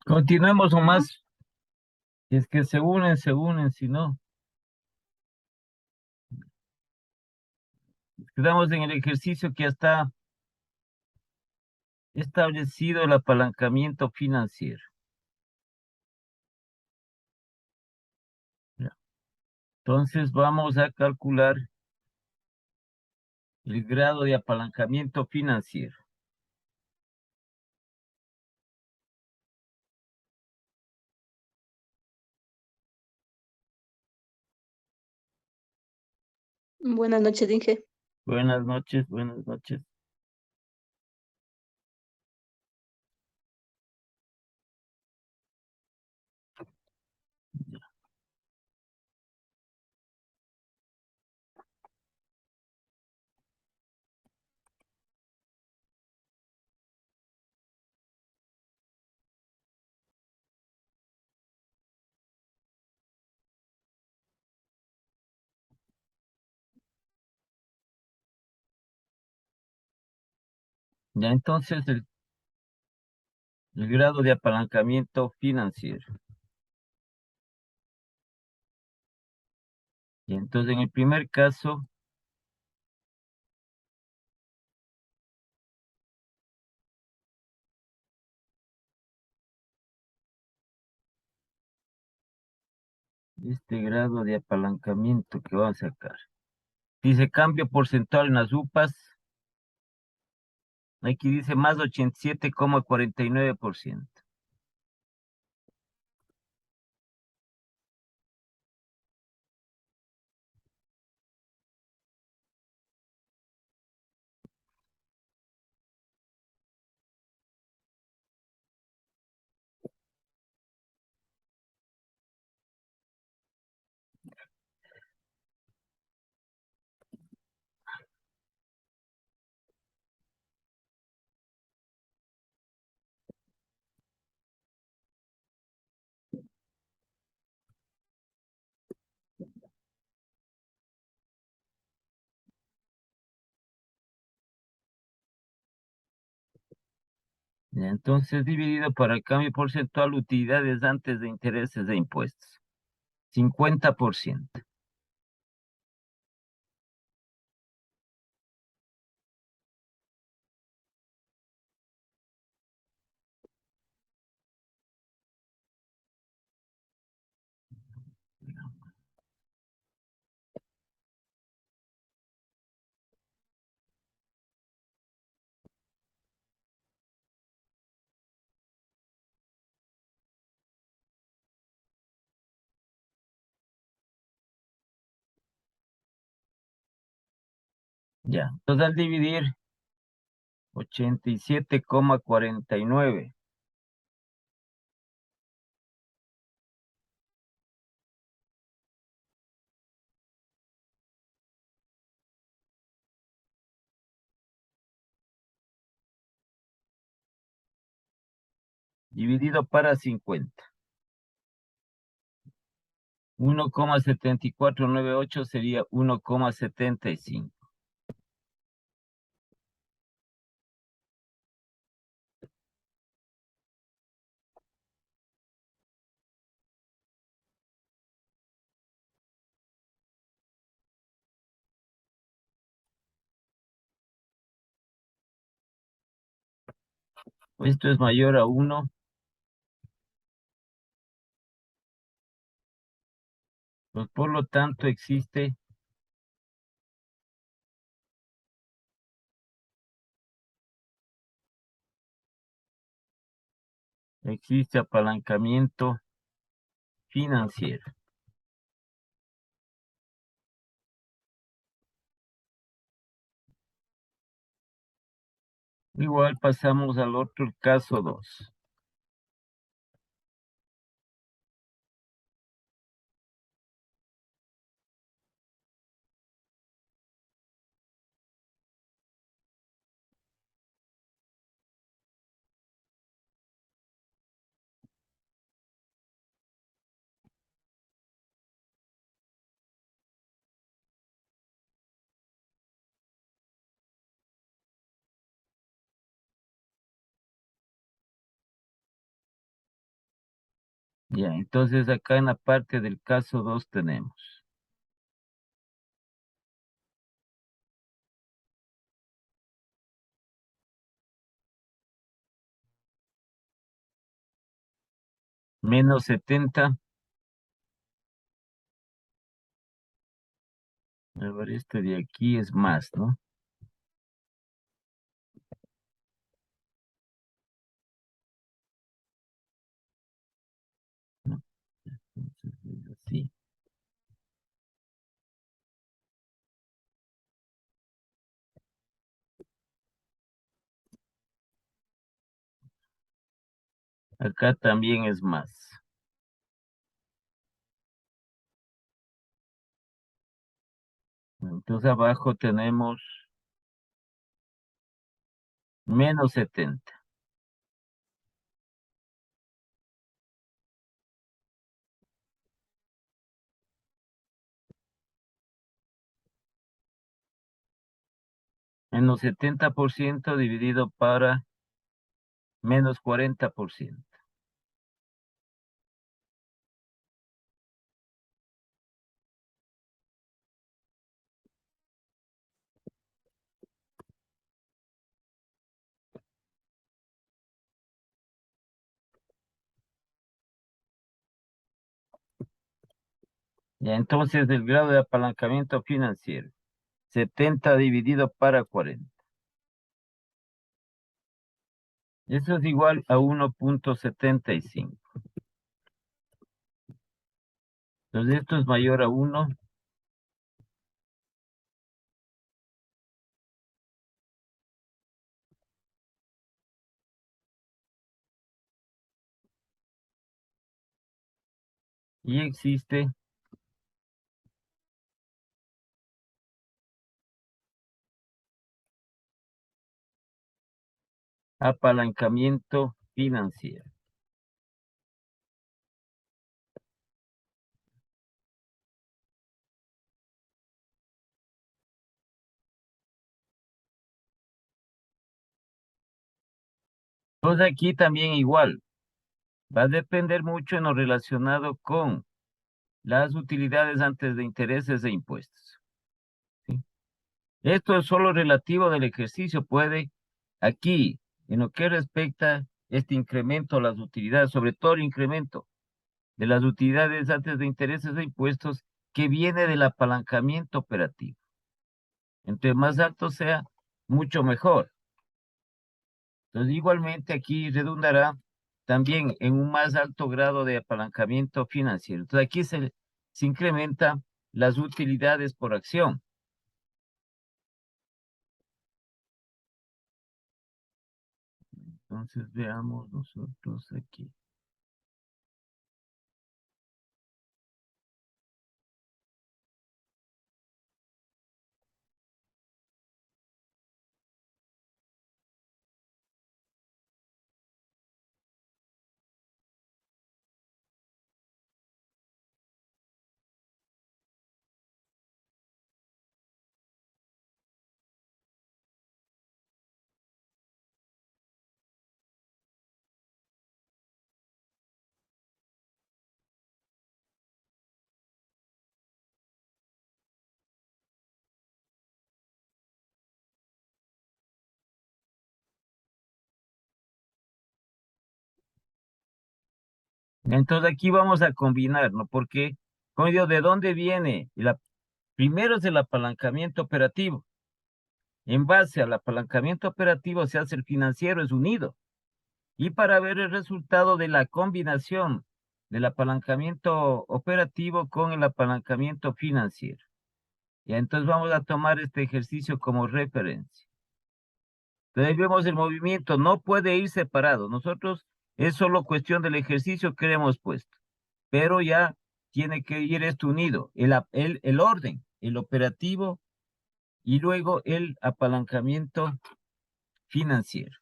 Continuemos nomás. Si es que se unen, si no. Quedamos en el ejercicio que ya está establecido el apalancamiento financiero. Ya. Entonces vamos a calcular el grado de apalancamiento financiero. Buenas noches, Inge. Buenas noches, buenas noches. Ya entonces el grado de apalancamiento financiero. Y entonces en el primer caso, este grado de apalancamiento que vamos a sacar. Dice cambio porcentual en las UPAs. Aquí dice más 87,49%. Ya, entonces dividido por el cambio porcentual utilidades antes de intereses de impuestos. 50%. Ya, entonces al dividir 87,49. Dividido para 50. 1,7498 sería 1,75. Esto es mayor a 1. Pues por lo tanto existe apalancamiento financiero. Igual pasamos al otro caso 2. Ya, entonces acá en la parte del caso 2 tenemos -70. A ver, este de aquí es más, ¿no? No, entonces es así. Acá también es más. Entonces abajo tenemos -70. -70% dividido para -40%. Ya, entonces el grado de apalancamiento financiero, 70 dividido para 40. Eso es igual a 1,75. Entonces esto es mayor a 1 y existe apalancamiento financiero. Entonces aquí también igual, va a depender mucho en lo relacionado con las utilidades antes de intereses e impuestos. ¿Sí? Esto es solo relativo del ejercicio. Puede aquí, en lo que respecta este incremento a las utilidades, sobre todo el incremento de las utilidades antes de intereses e impuestos que viene del apalancamiento operativo. Entre más alto sea, mucho mejor. Entonces, igualmente aquí redundará también en un más alto grado de apalancamiento financiero. Entonces, aquí se incrementa las utilidades por acción. Entonces, veamos nosotros aquí. Entonces, aquí vamos a combinar, ¿no? Porque, como digo, ¿de dónde viene? Primero es el apalancamiento operativo. En base al apalancamiento operativo se hace el financiero, es unido. Y para ver el resultado de la combinación del apalancamiento operativo con el apalancamiento financiero. Y entonces vamos a tomar este ejercicio como referencia. Entonces vemos el movimiento, no puede ir separado. Nosotros es solo cuestión del ejercicio que le hemos puesto, pero ya tiene que ir esto unido, el orden, el operativo y luego el apalancamiento financiero.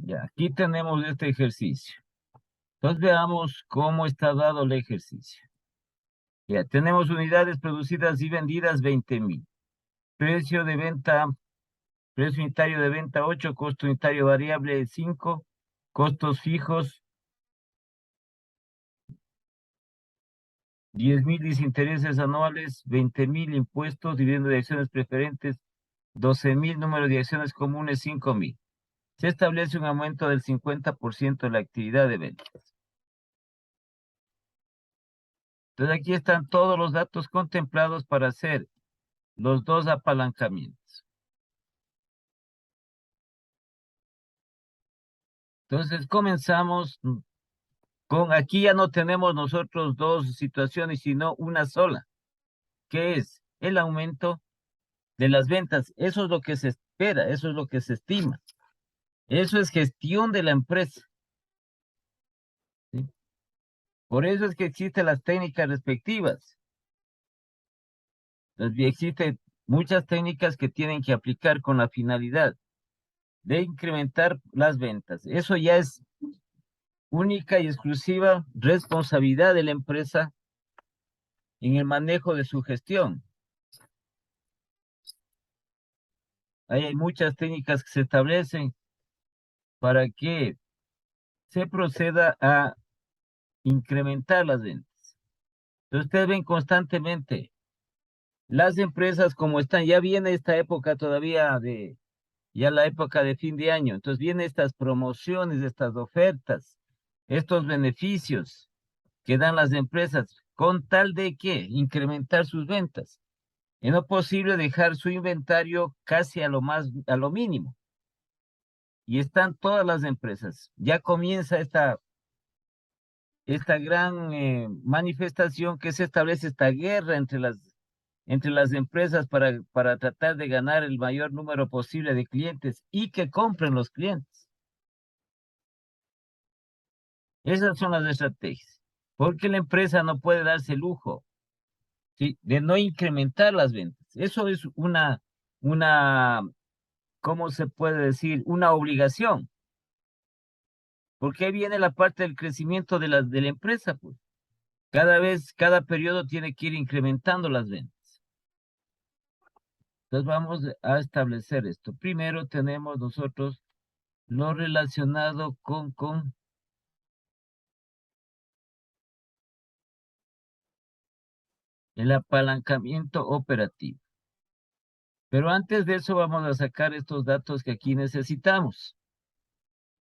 Ya, aquí tenemos este ejercicio. Entonces veamos cómo está dado el ejercicio. Ya, tenemos unidades producidas y vendidas 20.000. Precio de venta, precio unitario de venta 8, costo unitario variable 5, costos fijos 10.000, intereses anuales 20.000, impuestos, dividendo de acciones preferentes 12.000, número de acciones comunes 5.000. Se establece un aumento del 50% de la actividad de ventas. Entonces aquí están todos los datos contemplados para hacer los dos apalancamientos. Entonces comenzamos con, aquí ya no tenemos nosotros dos situaciones, sino una sola, que es el aumento de las ventas. Eso es lo que se espera, eso es lo que se estima. Eso es gestión de la empresa, ¿sí? Por eso es que existen las técnicas respectivas. Existen muchas técnicas que tienen que aplicar con la finalidad de incrementar las ventas. Eso ya es única y exclusiva responsabilidad de la empresa en el manejo de su gestión. Ahí hay muchas técnicas que se establecen para que se proceda a incrementar las ventas. Entonces, ustedes ven constantemente las empresas como están, ya viene esta época todavía ya la época de fin de año, entonces vienen estas promociones, estas ofertas, estos beneficios que dan las empresas con tal de que incrementar sus ventas. Es no posible dejar su inventario casi a lo mínimo. Y están todas las empresas. Ya comienza esta gran manifestación que se establece, esta guerra entre las empresas para tratar de ganar el mayor número posible de clientes y que compren los clientes. Esas son las estrategias. Porque la empresa no puede darse el lujo, ¿sí?, de no incrementar las ventas. Eso es ¿cómo se puede decir? Una obligación. Porque ahí viene la parte del crecimiento de la empresa, pues. Cada periodo tiene que ir incrementando las ventas. Entonces vamos a establecer esto. Primero tenemos nosotros lo relacionado con el apalancamiento operativo. Pero antes de eso vamos a sacar estos datos que aquí necesitamos,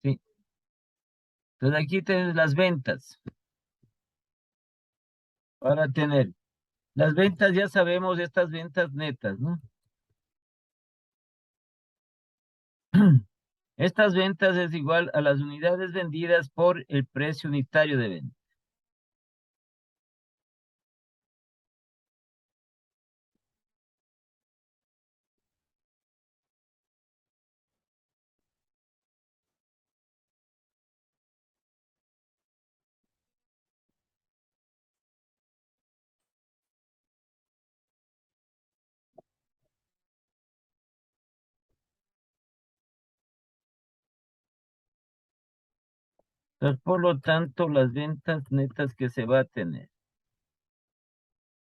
¿sí? Entonces aquí tenemos las ventas. Para tener las ventas, ya sabemos estas ventas netas, ¿no? Estas ventas es igual a las unidades vendidas por el precio unitario de venta. Entonces, por lo tanto, las ventas netas que se va a tener.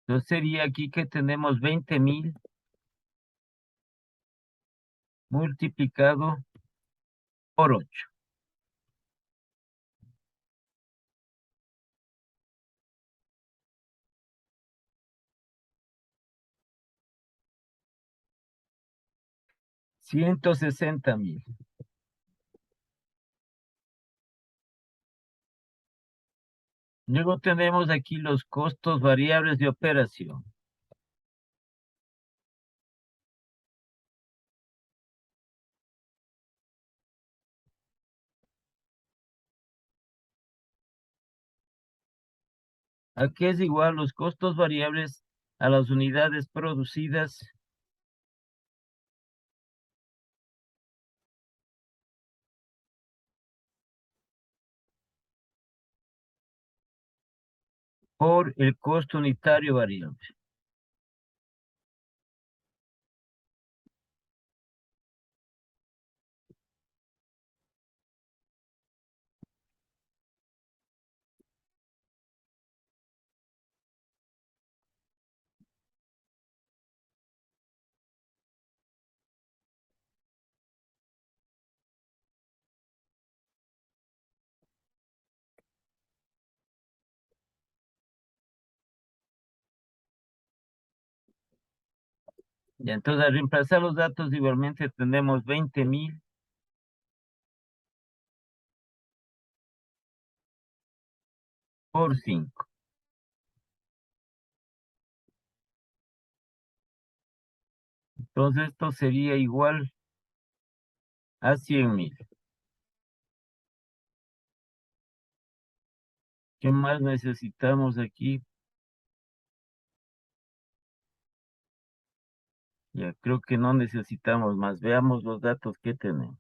Entonces sería aquí que tenemos 20.000 multiplicado por 8. 160.000. Luego tenemos aquí los costos variables de operación. Aquí es igual los costos variables a las unidades producidas por el costo unitario variable. Ya, entonces al reemplazar los datos igualmente tenemos 20.000 por 5. Entonces esto sería igual a 100.000. ¿Qué más necesitamos aquí? Ya creo que no necesitamos más. Veamos los datos que tenemos.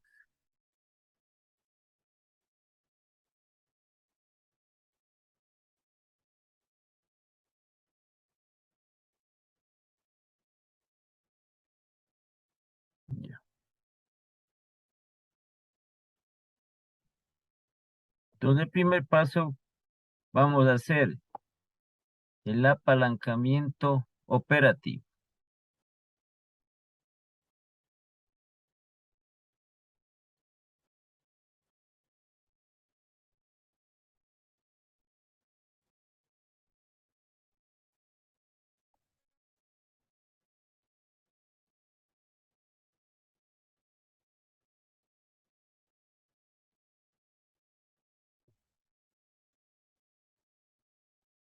Ya. Entonces el primer paso vamos a hacer el apalancamiento operativo.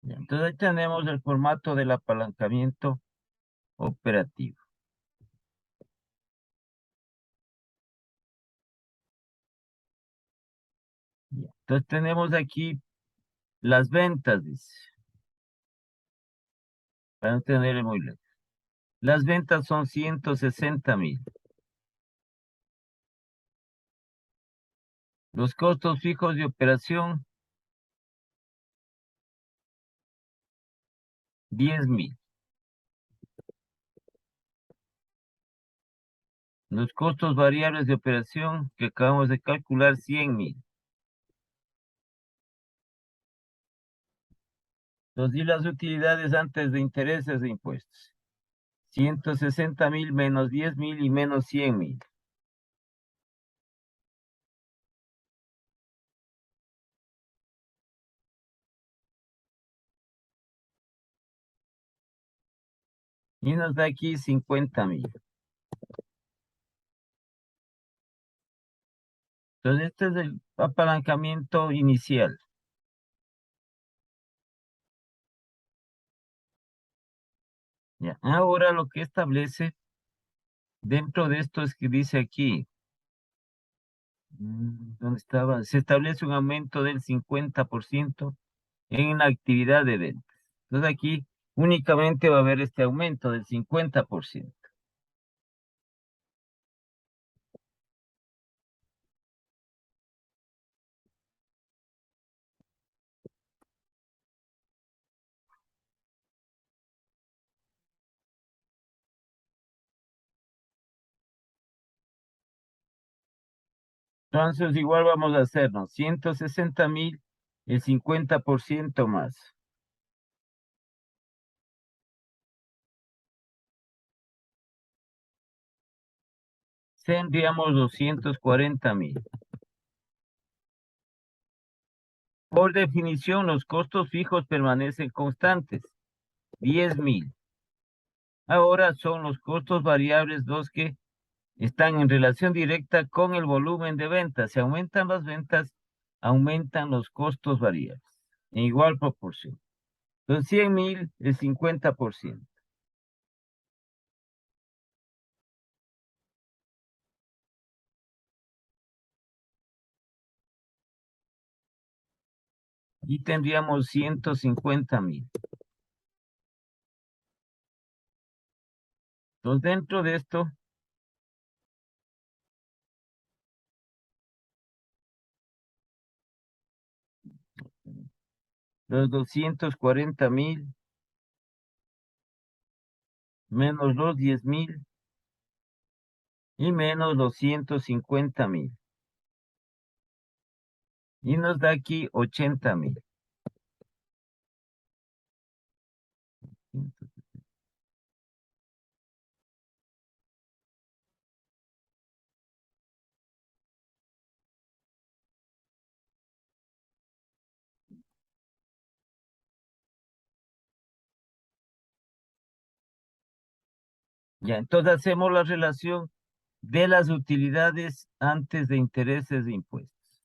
Ya, entonces ahí tenemos el formato del apalancamiento operativo. Ya, entonces tenemos aquí las ventas, dice, para no tener muy lejos. Las ventas son 160.000. Los costos fijos de operación, 10.000. Los costos variables de operación que acabamos de calcular, 100.000. Y las utilidades antes de intereses e impuestos. 160.000 menos 10.000 y menos 100.000. Y nos da aquí 50.000. Entonces, este es el apalancamiento inicial. Ya. Ahora lo que establece dentro de esto es que dice aquí, ¿dónde estaba? Se establece un aumento del 50% en la actividad de ventas. Entonces aquí únicamente va a haber este aumento del 50%. Entonces igual vamos a hacernos 160.000, el 50% más. Tendríamos 240.000. Por definición, los costos fijos permanecen constantes, 10.000. Ahora son los costos variables los que están en relación directa con el volumen de ventas. Si aumentan las ventas, aumentan los costos variables en igual proporción. Entonces, 100.000, el 50%. Y tendríamos 150.000. Entonces, dentro de esto, los 240.000 menos los 10.000 y menos los 150.000. Y nos da aquí 80.000. Ya, entonces hacemos la relación de las utilidades antes de intereses e impuestos.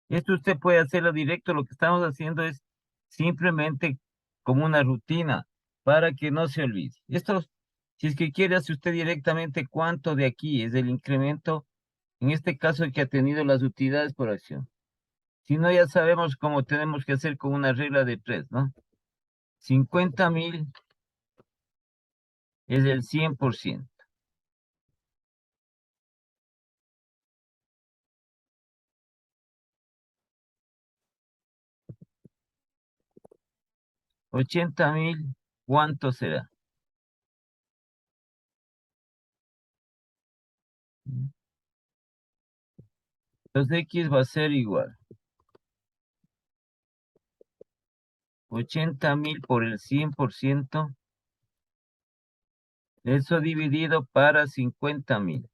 Esto usted puede hacerlo directo, lo que estamos haciendo es simplemente como una rutina para que no se olvide. Esto, si es que quiere, hace usted directamente cuánto de aquí es el incremento, en este caso que ha tenido las utilidades por acción. Si no, ya sabemos cómo tenemos que hacer con una regla de tres, ¿no? 50.000 es el 100%. $80.000, ¿cuánto será? Entonces X va a ser igual. 80.000 por el 100%, eso dividido para 50.000.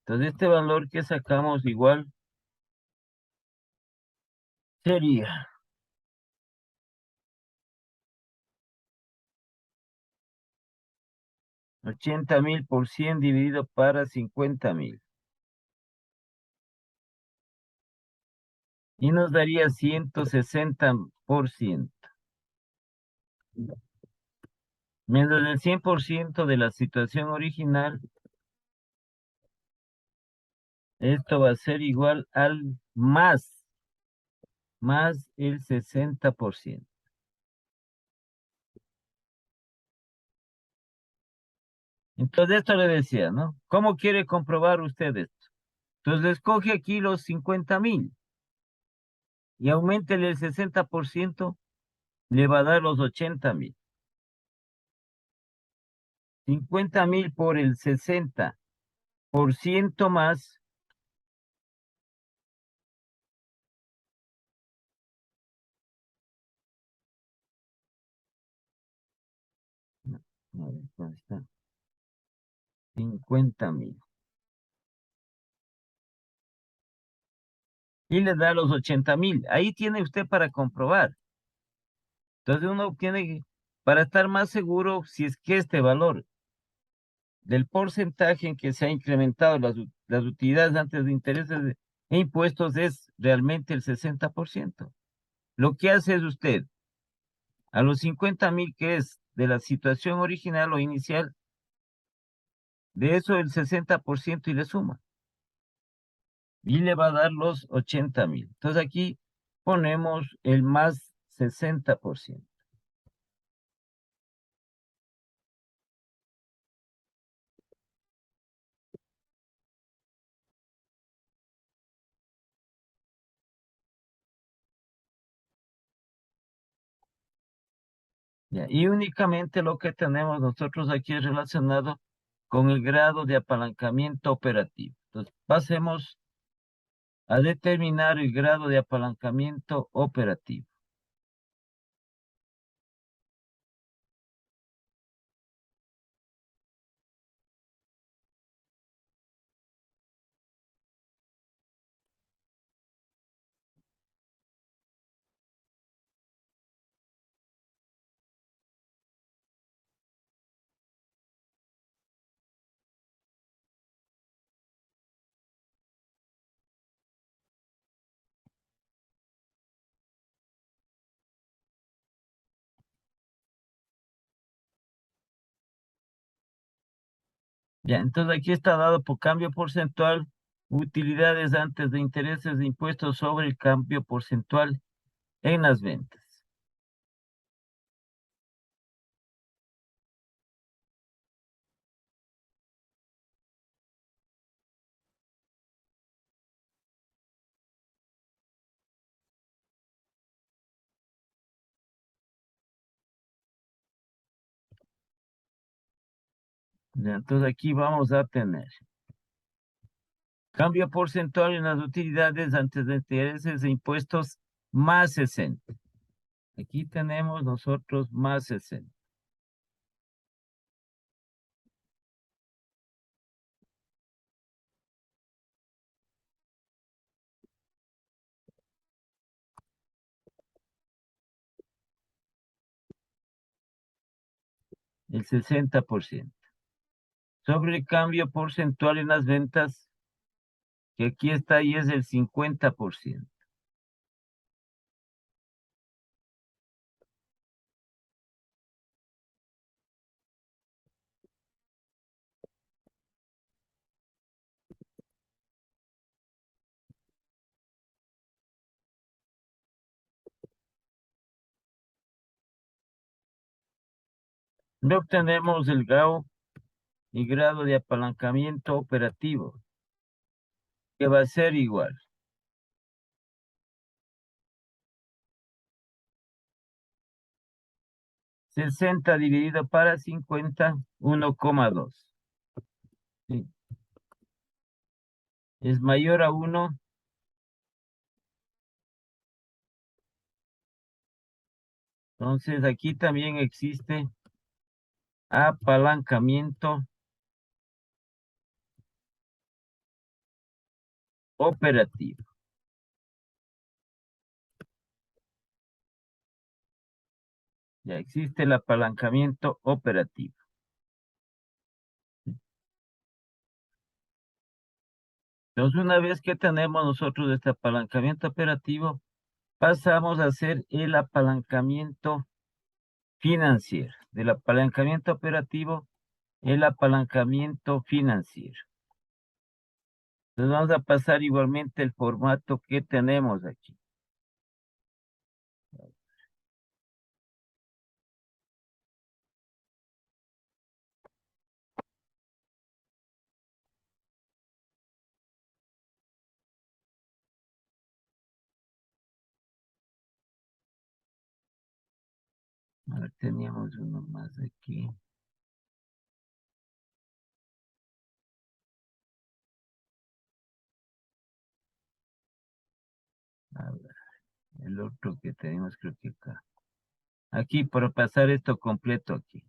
Entonces este valor que sacamos igual sería 80.000 por 100 dividido para 50.000. Y nos daría 160%. Menos el 100% de la situación original, esto va a ser igual al más el 60%. Entonces esto le decía, ¿no? ¿Cómo quiere comprobar usted esto? Entonces escoge aquí los 50.000 y aumentele el 60%, le va a dar los 80.000. 50.000 por el 60% más. No, a ver, ¿dónde está? 50.000. Y le da los 80.000. Ahí tiene usted para comprobar. Entonces uno tiene que, para estar más seguro, si es que este valor del porcentaje en que se ha incrementado las utilidades antes de intereses e impuestos es realmente el 60%. Lo que hace es usted, a los 50.000 que es de la situación original o inicial, de eso el 60% y le suma. Y le va a dar los 80.000. Entonces aquí ponemos el más 60%. Ya, y únicamente lo que tenemos nosotros aquí es relacionado con el grado de apalancamiento operativo. Entonces, pasemos a determinar el grado de apalancamiento operativo. Ya, entonces aquí está dado por cambio porcentual, utilidades antes de intereses de impuestos sobre el cambio porcentual en las ventas. Ya, entonces aquí vamos a tener cambio porcentual en las utilidades antes de intereses e impuestos más 60. Aquí tenemos nosotros más 60. el 60%. Sobre el cambio porcentual en las ventas, que aquí está y es el 50%. No obtenemos el GAO y grado de apalancamiento operativo, que va a ser igual. 60 dividido para 50, 1,2. ¿Sí? Es mayor a 1. Entonces aquí también existe apalancamiento operativo. Ya existe el apalancamiento operativo. Entonces, una vez que tenemos nosotros este apalancamiento operativo, pasamos a hacer el apalancamiento financiero. Del apalancamiento operativo, el apalancamiento financiero. Entonces, vamos a pasar igualmente el formato que tenemos aquí. A ver, teníamos uno más aquí. A ver, el otro que tenemos creo que acá. Aquí, para pasar esto completo aquí.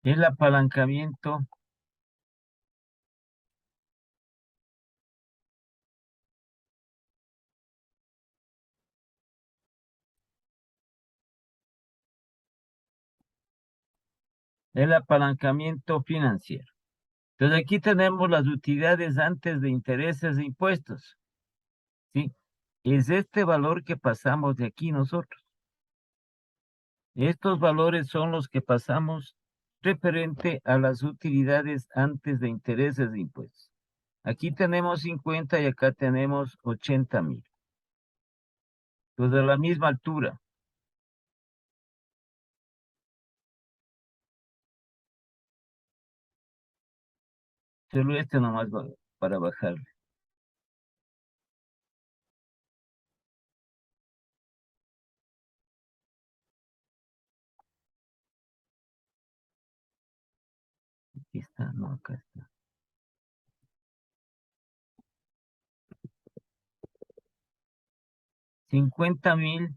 El apalancamiento financiero. Entonces aquí tenemos las utilidades antes de intereses e impuestos. ¿Sí? Es este valor que pasamos de aquí nosotros. Estos valores son los que pasamos referente a las utilidades antes de intereses e impuestos. Aquí tenemos 50 y acá tenemos 80,000. Pues de la misma altura. Solo este nomás para bajarle. Aquí está, no, acá está. 50,000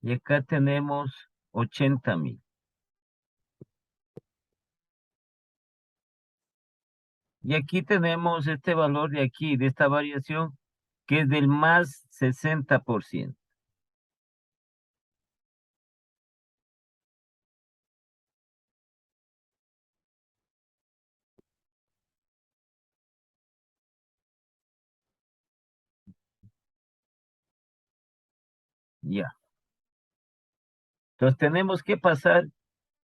y acá tenemos 80,000. Y aquí tenemos este valor de aquí, de esta variación, que es del más 60%. Ya. Entonces tenemos que pasar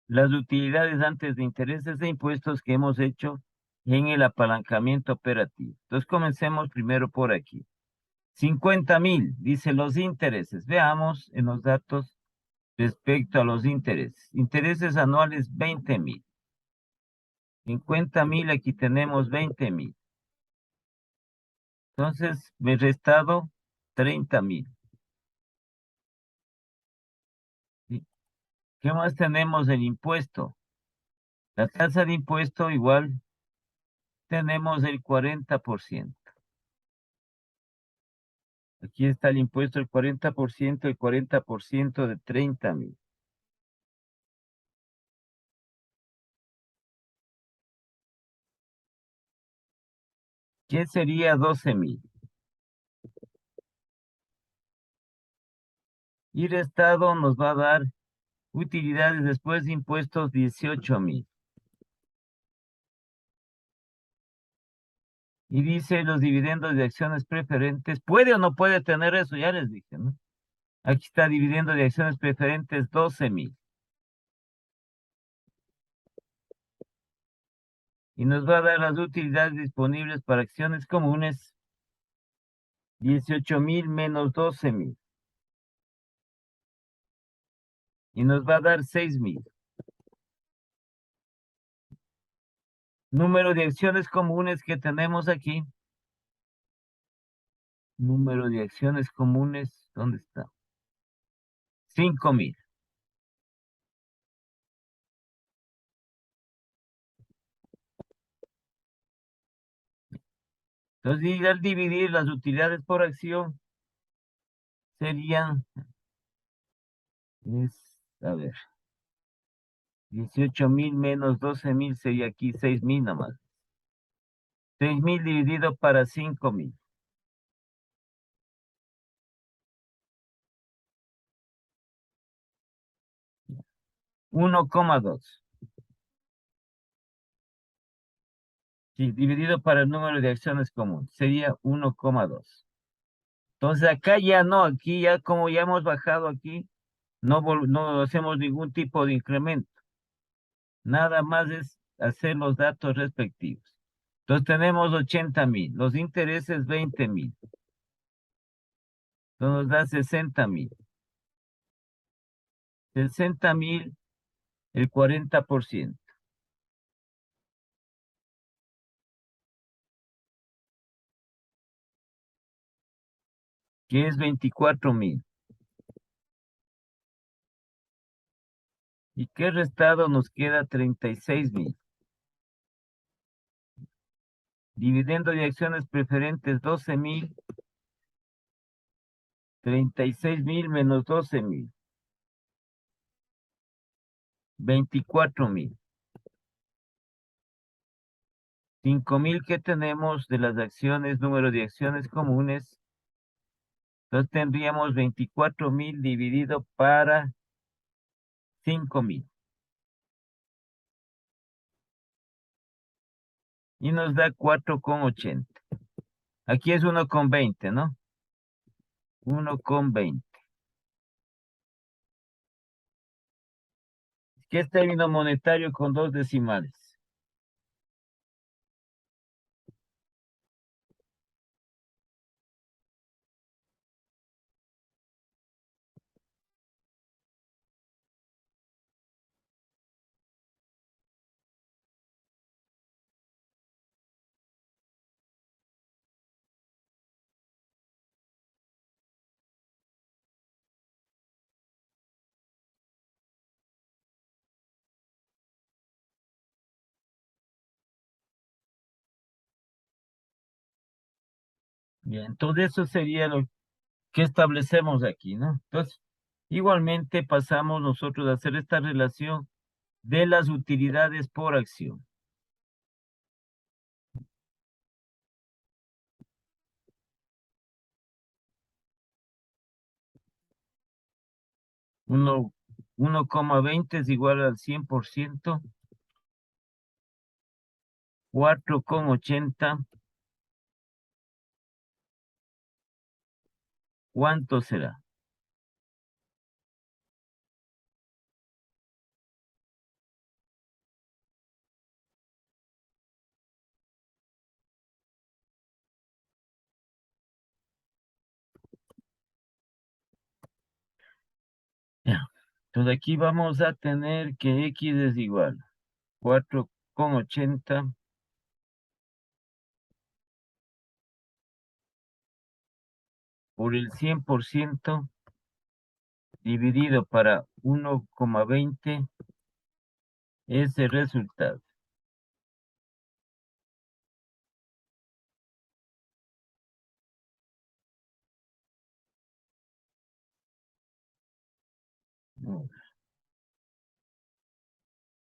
las utilidades antes de intereses e impuestos que hemos hecho en el apalancamiento operativo. Entonces comencemos primero por aquí. 50,000, dice los intereses. Veamos en los datos respecto a los intereses. Intereses anuales 20,000. 50,000, aquí tenemos 20,000. Entonces me he restado 30,000. ¿Sí? ¿Qué más tenemos? El impuesto. La tasa de impuesto igual tenemos el 40%. Aquí está el impuesto del 40%, el 40% de 30.000. ¿Qué sería 12.000? Y restado nos va a dar utilidades después de impuestos 18.000. Y dice los dividendos de acciones preferentes. ¿Puede o no puede tener eso? Ya les dije, ¿no? Aquí está dividendo de acciones preferentes 12.000. Y nos va a dar las utilidades disponibles para acciones comunes 18.000 menos 12.000. Y nos va a dar 6.000. Número de acciones comunes que tenemos aquí. Número de acciones comunes, ¿dónde está? 5.000. Entonces, y al dividir las utilidades por acción, serían, a ver, 18.000 menos 12.000 sería aquí 6.000 nomás. 6.000 dividido para 5.000. 1,2. Sí, dividido para el número de acciones comunes, sería 1,2. Entonces acá ya no, aquí ya como ya hemos bajado aquí, no hacemos ningún tipo de incremento. Nada más es hacer los datos respectivos. Entonces tenemos 80.000, los intereses 20.000. Entonces nos da 60.000. 60.000, el 40%, que es 24.000. ¿Y qué restado nos queda? 36.000. Dividendo de acciones preferentes 12.000, 36.000 menos 12.000, 24.000. 5.000 que tenemos de las acciones, número de acciones comunes. Entonces tendríamos 24.000 dividido para 5.000. Y nos da 4,80. Aquí es 1,20, ¿no? 1,20. ¿Qué es término monetario con dos decimales? Bien, entonces eso sería lo que establecemos aquí, ¿no? Entonces, igualmente pasamos nosotros a hacer esta relación de las utilidades por acción. Uno, 1,20 es igual al 100%. 4,80. ¿Cuánto será? Ya. Entonces aquí vamos a tener que X es igual 4,80 por el 100% dividido para 1,20 es el resultado.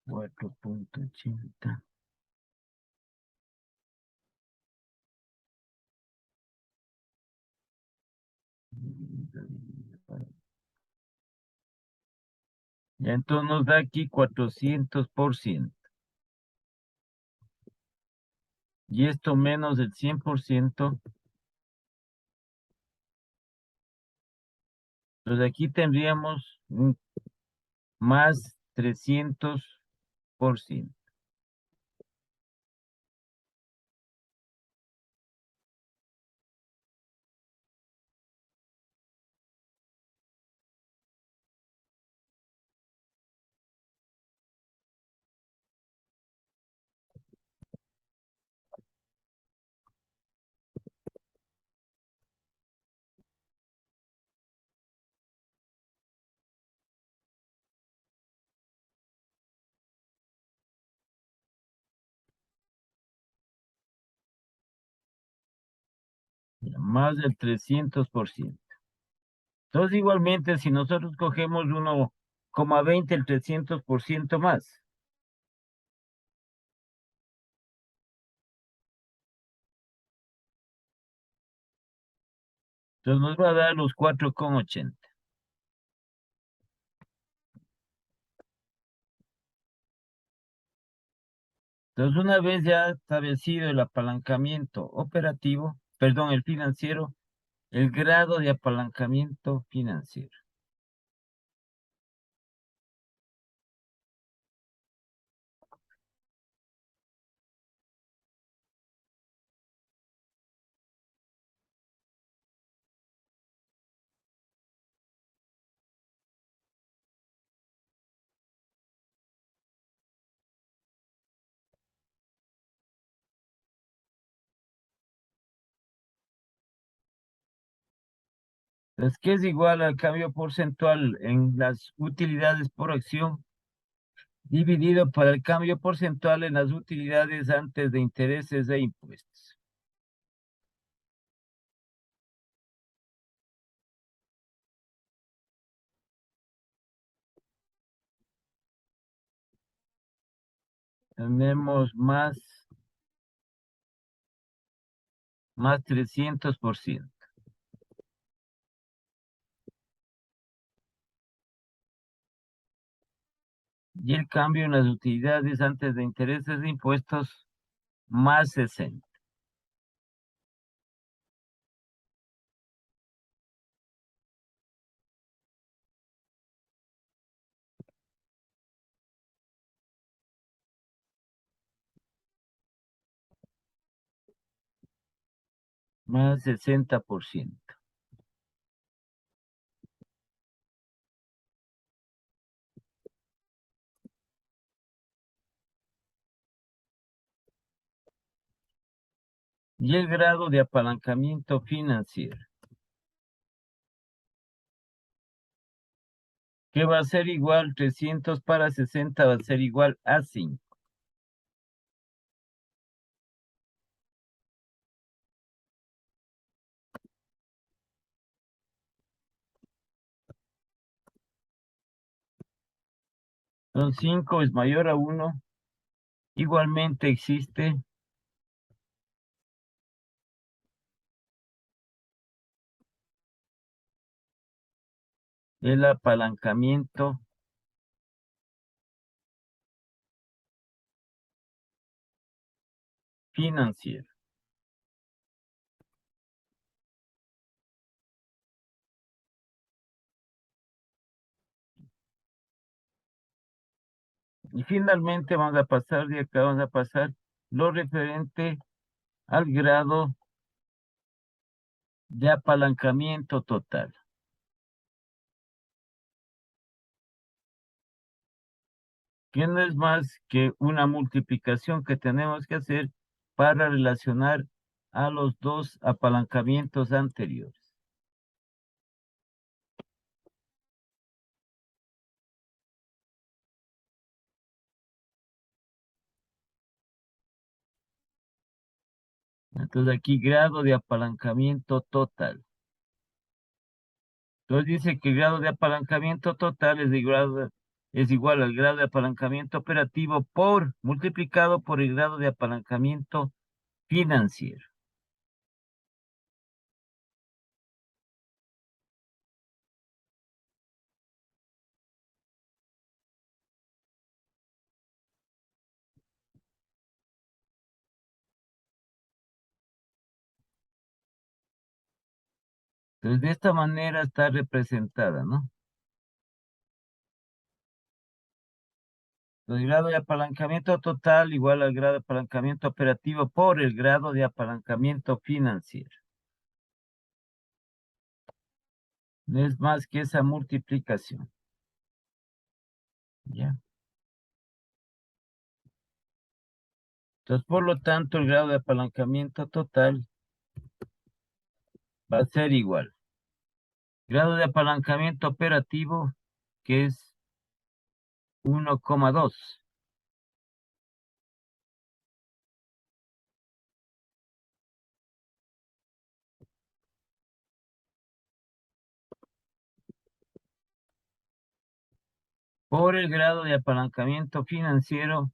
4.80. Y entonces nos da aquí 400%. Y esto menos el 100%. Entonces aquí tendríamos un más 300%. Más del 300%. Entonces, igualmente, si nosotros cogemos 1,20, el 300% más. Entonces nos va a dar los 4,80. Entonces, una vez ya establecido el apalancamiento operativo, perdón, el financiero, el grado de apalancamiento financiero. Entonces, ¿qué es igual al cambio porcentual en las utilidades por acción dividido por el cambio porcentual en las utilidades antes de intereses e impuestos? Tenemos más 300%. Y el cambio en las utilidades antes de intereses e impuestos, más 60. Más 60%. Y el grado de apalancamiento financiero, que va a ser igual, 300 para 60 va a ser igual a 5. Entonces 5 es mayor a 1. Igualmente existe el apalancamiento financiero. Y finalmente vamos a pasar de acá, vamos a pasar lo referente al grado de apalancamiento total, que no es más que una multiplicación que tenemos que hacer para relacionar a los dos apalancamientos anteriores. Entonces aquí grado de apalancamiento total. Entonces dice que el grado de apalancamiento total es igual al grado de apalancamiento operativo multiplicado por el grado de apalancamiento financiero. Entonces de esta manera está representada, ¿no? El grado de apalancamiento total igual al grado de apalancamiento operativo por el grado de apalancamiento financiero. No es más que esa multiplicación. ¿Ya? Entonces, por lo tanto, el grado de apalancamiento total va a ser igual. Grado de apalancamiento operativo, que es 1,2. Por el grado de apalancamiento financiero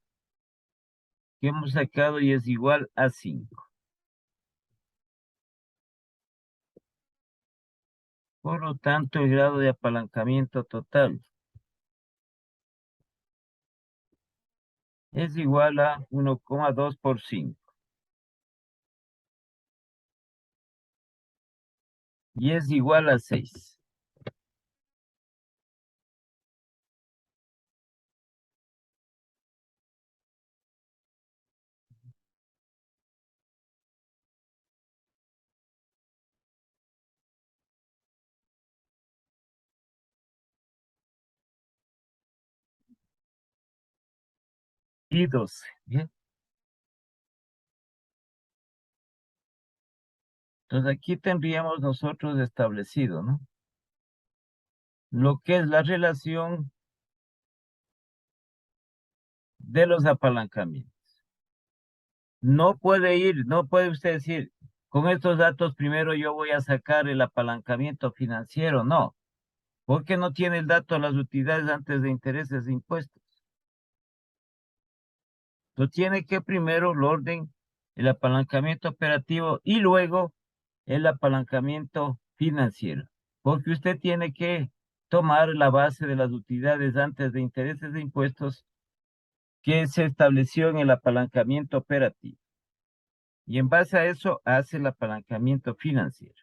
que hemos sacado y es igual a 5. Por lo tanto, el grado de apalancamiento total es igual a 1,2 por 5. Y es igual a 6. Y 12. Bien. Entonces aquí tendríamos nosotros establecido, ¿no? Lo que es la relación de los apalancamientos. No puede usted decir, con estos datos primero yo voy a sacar el apalancamiento financiero. No, porque no tiene el dato de las utilidades antes de intereses e impuestos. Entonces tiene que primero el orden, el apalancamiento operativo y luego el apalancamiento financiero. Porque usted tiene que tomar la base de las utilidades antes de intereses e impuestos que se estableció en el apalancamiento operativo. Y en base a eso hace el apalancamiento financiero.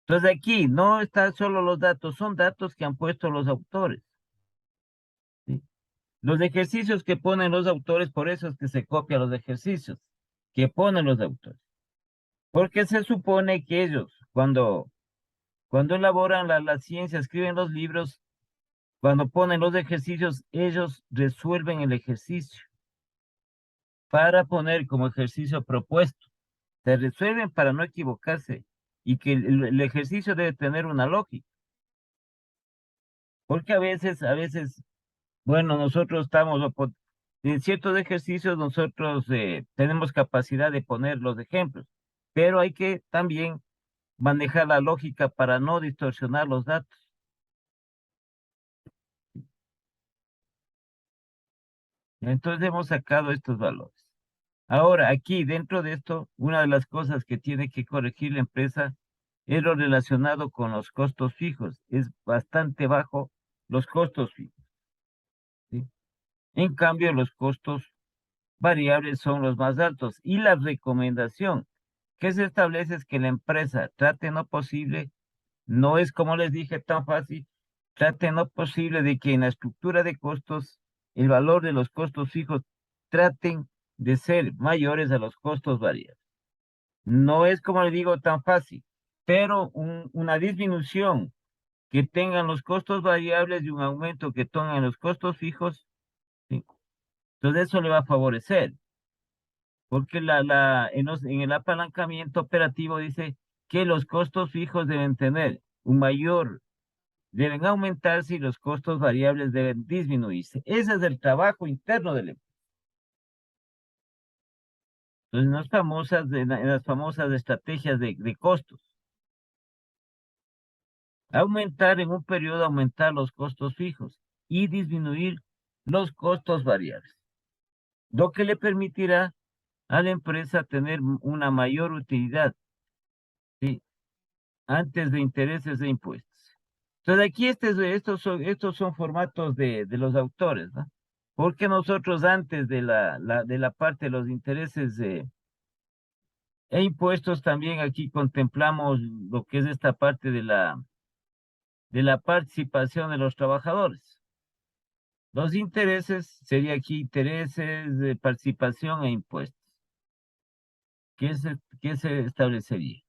Entonces aquí no están solo los datos, son datos que han puesto los autores. ¿Sí? Los ejercicios que ponen los autores, por eso es que se copian los ejercicios que ponen los autores. Porque se supone que ellos, cuando elaboran la ciencia, escriben los libros, cuando ponen los ejercicios, ellos resuelven el ejercicio para poner como ejercicio propuesto. Se resuelven para no equivocarse y que el ejercicio debe tener una lógica. Porque a veces, bueno, nosotros en ciertos ejercicios nosotros tenemos capacidad de poner los ejemplos, pero hay que también manejar la lógica para no distorsionar los datos. Entonces hemos sacado estos valores. Ahora, aquí dentro de esto, una de las cosas que tiene que corregir la empresa es lo relacionado con los costos fijos. Es bastante bajo los costos fijos, ¿sí? En cambio, los costos variables son los más altos. Y la recomendación que se establece es que la empresa trate en lo posible, no es como les dije tan fácil, trate en lo posible de que en la estructura de costos, el valor de los costos fijos traten de ser mayores a los costos variables. No es como le digo tan fácil, pero una disminución que tengan los costos variables y un aumento que tengan los costos fijos, ¿sí? Entonces eso le va a favorecer, porque en el apalancamiento operativo dice que los costos fijos deben aumentarse y los costos variables deben disminuirse. Ese es el trabajo interno del empresa. Entonces, en las famosas estrategias de costos. Aumentar en un periodo, aumentar los costos fijos y disminuir los costos variables, lo que le permitirá a la empresa tener una mayor utilidad, ¿sí? Antes de intereses e impuestos. Entonces aquí estos son formatos de los autores, ¿no? Porque nosotros antes de la parte de los intereses e impuestos también aquí contemplamos lo que es esta parte de la participación de los trabajadores. Los intereses sería aquí intereses de participación e impuestos. ¿Qué se establecería?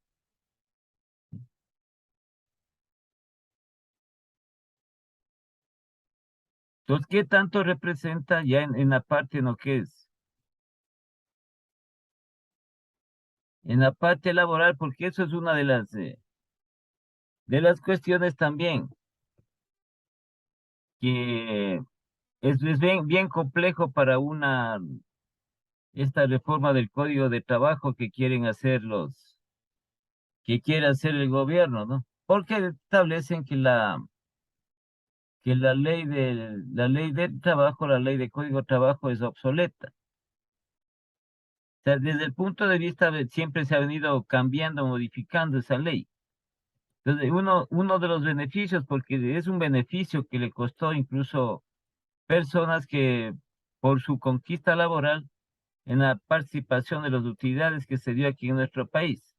Entonces, ¿qué tanto representa ya en la parte en lo que es? En la parte laboral, porque eso es una de las cuestiones también, que es bien complejo para esta reforma del Código de Trabajo que quieren hacer que quiere hacer el gobierno, ¿no? Porque establecen que la ley del trabajo, la ley de Código de Trabajo es obsoleta. O sea, desde el punto de vista siempre se ha venido cambiando, modificando esa ley. Entonces, uno de los beneficios, porque es un beneficio que le costó incluso personas que por su conquista laboral en la participación de las utilidades que se dio aquí en nuestro país.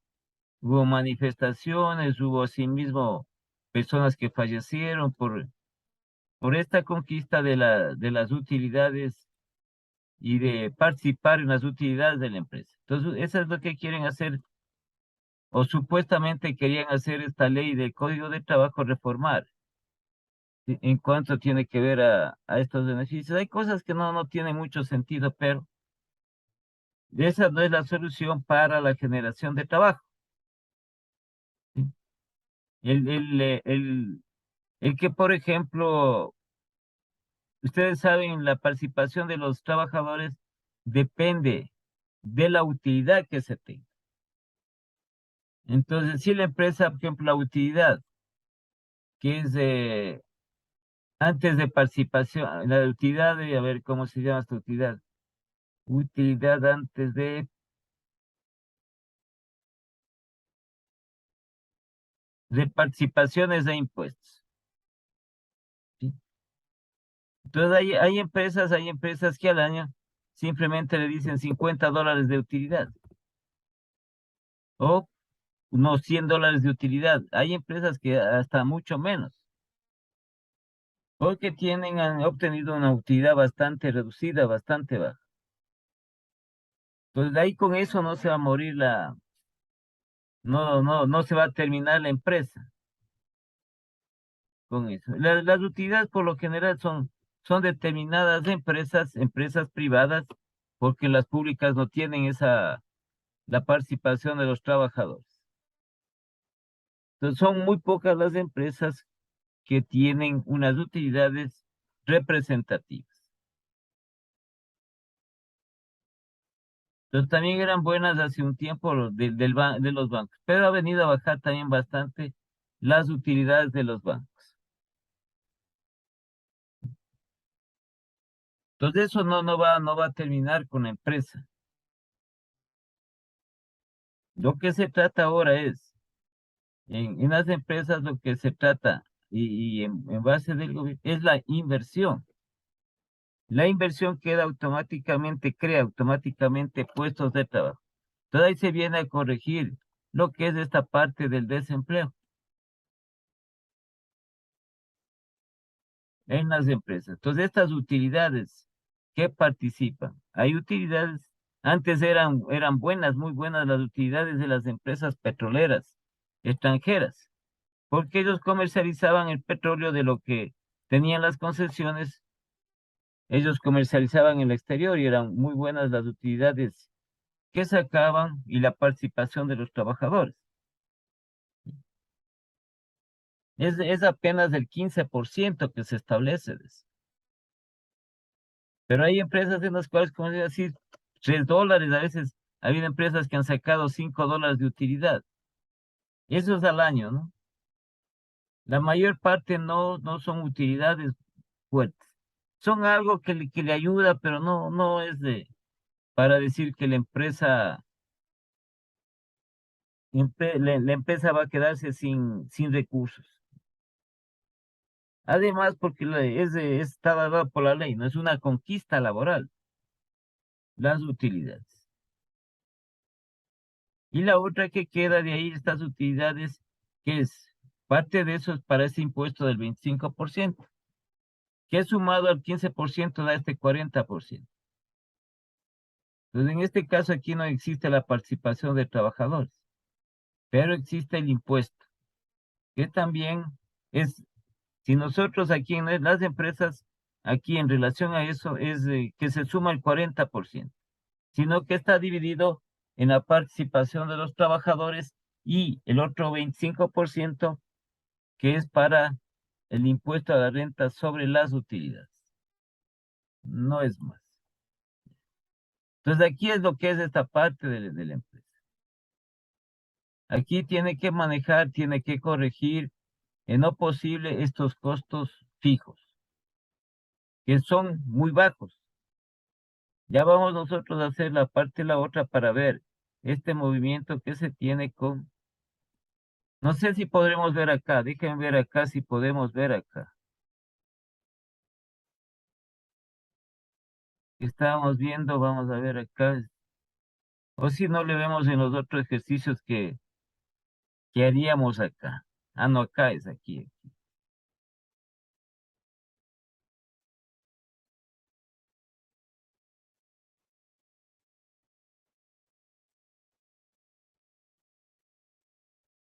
Hubo manifestaciones, hubo asimismo personas que fallecieron por esta conquista de las utilidades y de participar en las utilidades de la empresa. Entonces, eso es lo que quieren hacer, o supuestamente querían hacer esta ley del Código de Trabajo reformar. En cuanto tiene que ver a estos beneficios. Hay cosas que no tienen mucho sentido, pero esa no es la solución para la generación de trabajo. ¿Sí? El que, por ejemplo, ustedes saben, la participación de los trabajadores depende de la utilidad que se tenga. Entonces, si la empresa, por ejemplo, la utilidad, que es antes de participación, la utilidad de, a ver, ¿cómo se llama esta utilidad? Utilidad antes de participaciones e impuestos. ¿Sí? Entonces hay empresas que al año simplemente le dicen $50 de utilidad o unos $100 de utilidad. Hay empresas que hasta mucho menos, porque han obtenido una utilidad bastante reducida, bastante baja. Entonces de ahí con eso no se va a morir no se va a terminar la empresa con eso. Las utilidades por lo general son determinadas de empresas privadas, porque las públicas no tienen la participación de los trabajadores. Entonces, son muy pocas las empresas que tienen unas utilidades representativas. Entonces, también eran buenas hace un tiempo de los bancos, pero ha venido a bajar también bastante las utilidades de los bancos. Entonces, eso no va a terminar con la empresa. Lo que se trata ahora es, en las empresas lo que se trata, y en base del gobierno, es la inversión. La inversión crea automáticamente puestos de trabajo. Entonces ahí se viene a corregir lo que es esta parte del desempleo en las empresas. Entonces estas utilidades que participan, hay utilidades, antes eran buenas, muy buenas las utilidades de las empresas petroleras extranjeras, porque ellos comercializaban el petróleo de lo que tenían las concesiones, ellos comercializaban en el exterior y eran muy buenas las utilidades que sacaban y la participación de los trabajadores. Es apenas del 15% que se establece de eso. Pero hay empresas en las cuales, como decir, $3, a veces ha habido empresas que han sacado $5 de utilidad. Eso es al año, ¿no? La mayor parte no son utilidades fuertes. Son algo que le ayuda, pero no es para decir que la empresa, la empresa va a quedarse sin recursos. Además, porque está dado por la ley, no es una conquista laboral, las utilidades. Y la otra que queda de ahí, estas utilidades, que es parte de eso es para ese impuesto del 25%, que sumado al 15% da este 40%. Entonces, en este caso aquí no existe la participación de trabajadores, pero existe el impuesto, que también es, si nosotros aquí en las empresas, aquí en relación a eso, es que se suma el 40%, sino que está dividido en la participación de los trabajadores y el otro 25% que es para el impuesto a la renta sobre las utilidades. No es más. Entonces aquí es lo que es esta parte de la empresa. Aquí tiene que manejar, tiene que corregir en lo posible estos costos fijos, que son muy bajos. Ya vamos nosotros a hacer la parte la otra para ver este movimiento que se tiene con... No sé si podremos ver acá, déjenme ver acá si podemos ver acá. Estábamos viendo, vamos a ver acá. O si no le vemos en los otros ejercicios que haríamos acá. Ah, no, acá es aquí.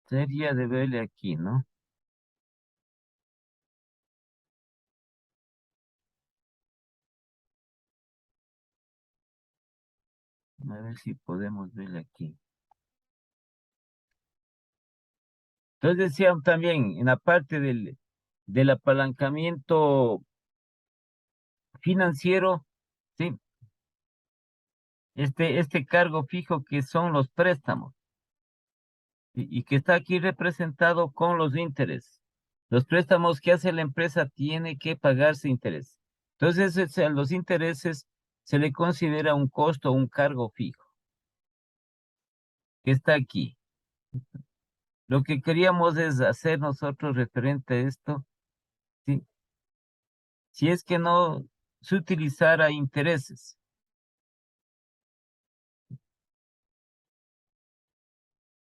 Sería de verle aquí, ¿no? A ver si podemos verle aquí. Entonces decía también en la parte del apalancamiento financiero, sí, este cargo fijo que son los préstamos y que está aquí representado con los intereses. Los préstamos que hace la empresa tiene que pagarse interés. Entonces, a los intereses se le considera un costo, un cargo fijo, que está aquí. Lo que queríamos es hacer nosotros referente a esto, ¿sí? Si es que no se utilizara intereses.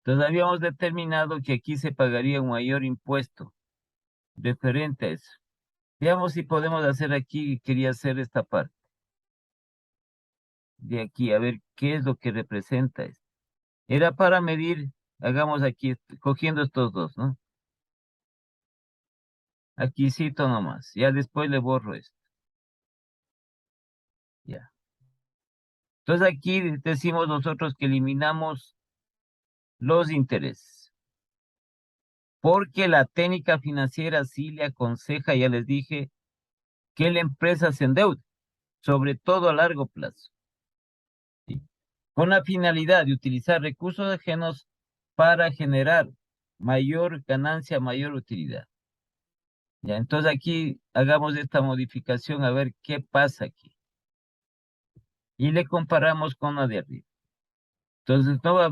Entonces habíamos determinado que aquí se pagaría un mayor impuesto referente a eso. Veamos si podemos hacer aquí, quería hacer esta parte de aquí, a ver qué es lo que representa esto. Era para medir, hagamos aquí, cogiendo estos dos, ¿no? Aquí cito nomás, ya después le borro esto, ya. Entonces aquí decimos nosotros que eliminamos los intereses, porque la técnica financiera sí le aconseja, ya les dije, que la empresa se endeude, sobre todo a largo plazo, ¿sí? Con la finalidad de utilizar recursos ajenos para generar mayor ganancia, mayor utilidad. Ya, entonces aquí hagamos esta modificación a ver qué pasa aquí. Y le comparamos con la de arriba. Entonces no va a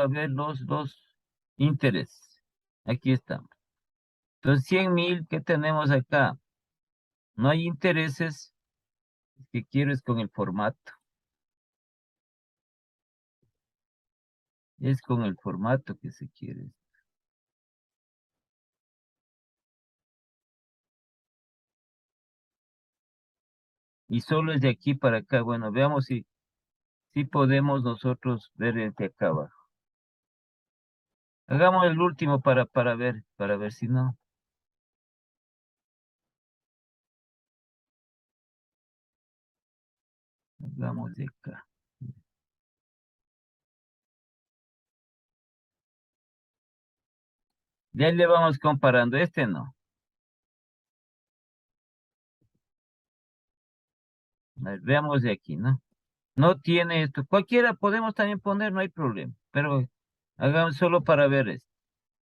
haber los intereses. Aquí estamos. Entonces 100.000 que tenemos acá. No hay intereses. Que quiero es con el formato. Es con el formato que se quiere. Y solo es de aquí para acá. Bueno, veamos si podemos nosotros ver desde acá abajo. Hagamos el último para ver si no. Hagamos de acá. Ya le vamos comparando. Este no. A ver, veamos de aquí, ¿no? No tiene esto. Cualquiera podemos también poner, no hay problema. Pero hagamos solo para ver esto.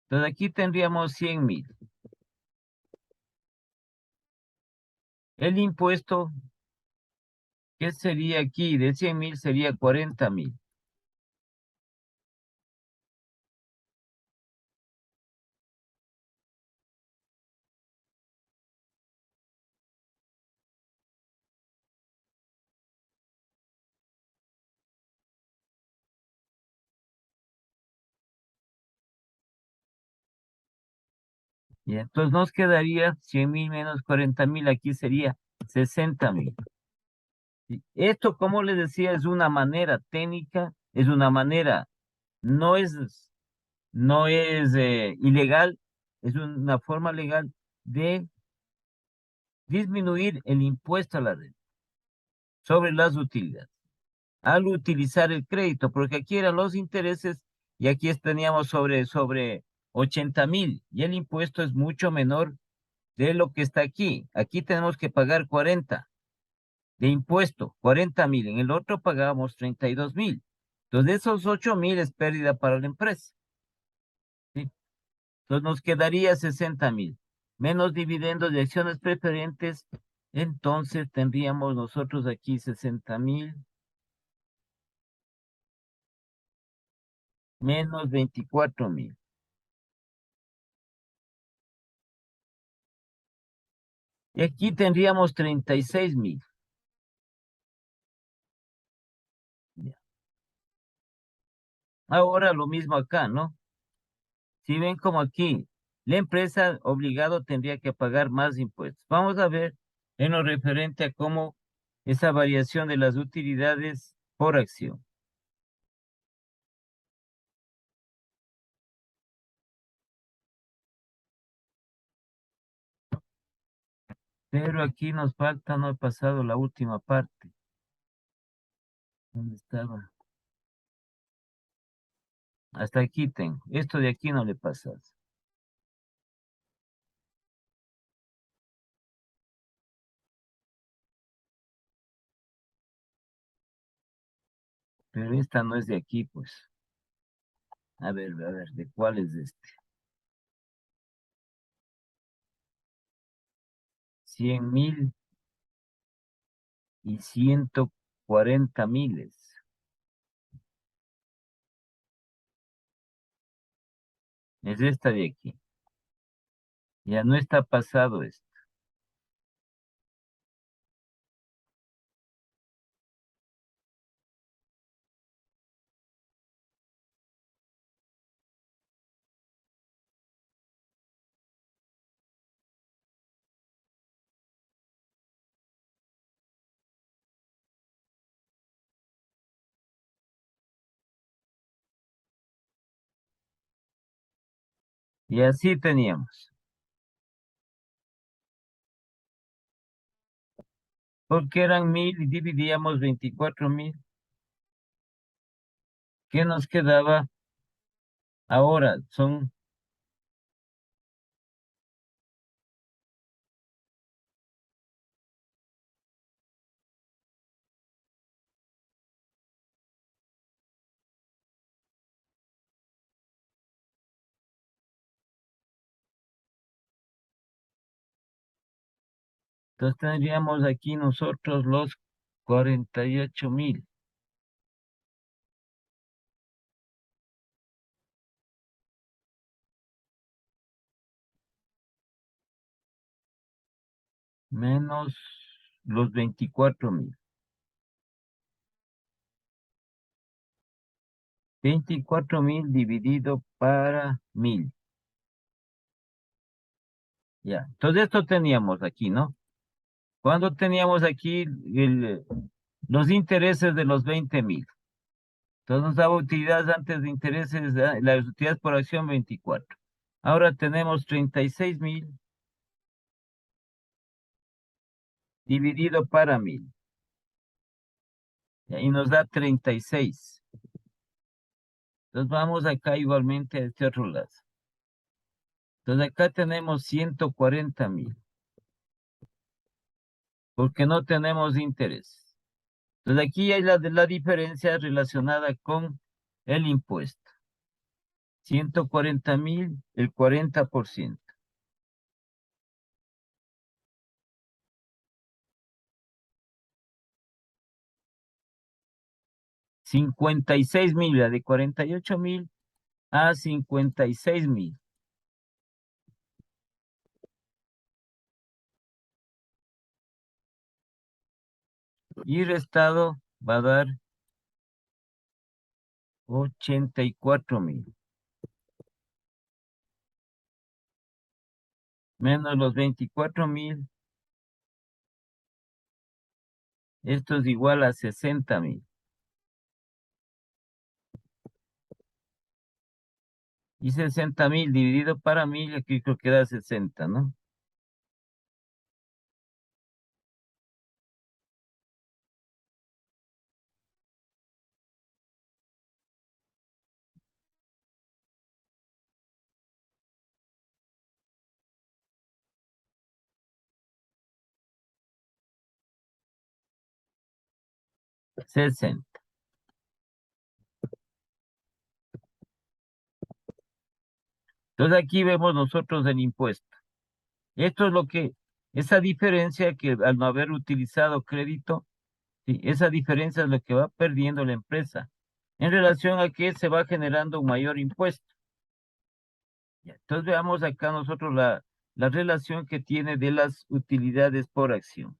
Entonces aquí tendríamos 100.000. El impuesto, ¿qué sería aquí? De 100.000 sería 40.000. Y entonces nos quedaría 100.000 menos 40.000, aquí sería 60.000. Y esto, como les decía, es una manera técnica, es una manera, no es, no es ilegal, es una forma legal de disminuir el impuesto a la renta sobre las utilidades al utilizar el crédito, porque aquí eran los intereses y aquí teníamos sobre 80.000 y el impuesto es mucho menor de lo que está aquí. Aquí tenemos que pagar 40 de impuesto, 40.000. En el otro pagábamos 32.000. Entonces, esos 8.000 es pérdida para la empresa. ¿Sí? Entonces, nos quedaría 60.000. Menos dividendos de acciones preferentes. Entonces, tendríamos nosotros aquí 60.000 menos 24.000. Y aquí tendríamos 36.000. Ya. Ahora lo mismo acá, ¿no? Si ven como aquí, la empresa obligado tendría que pagar más impuestos. Vamos a ver en lo referente a cómo esa variación de las utilidades por acción. Pero aquí nos falta, no he pasado la última parte. ¿Dónde estaba? Hasta aquí tengo. Esto de aquí no le pasas. Pero esta no es de aquí, pues. A ver, ¿de cuál es este? 100.000 y 140.000. Es esta de aquí. Ya no está pasado esto. Y así teníamos. Porque eran 1.000 y dividíamos 24.000. ¿Qué nos quedaba? Ahora entonces tendríamos aquí nosotros los 48.000 menos los 24.000. 24.000 dividido para 1.000. Ya. Entonces esto teníamos aquí, ¿no? Cuando teníamos aquí los intereses de los 20.000. Entonces nos daba utilidades antes de intereses, la utilidad por acción 24. Ahora tenemos 36.000 dividido para 1.000. Y ahí nos da 36. Entonces vamos acá igualmente a este otro lado. Entonces acá tenemos 140.000. Porque no tenemos interés. Entonces aquí hay la diferencia relacionada con el impuesto. 140,000, el 40%. 56,000, la de 48,000 a 56,000. Y restado va a dar 84,000. Menos los 24,000. Esto es igual a 60,000. Y 60,000 dividido para 1000, aquí creo que da 60, ¿no? $60. Entonces aquí vemos nosotros el impuesto. Esto es lo que, esa diferencia que al no haber utilizado crédito, sí, esa diferencia es lo que va perdiendo la empresa en relación a que se va generando un mayor impuesto. Ya, entonces veamos acá nosotros la relación que tiene de las utilidades por acción.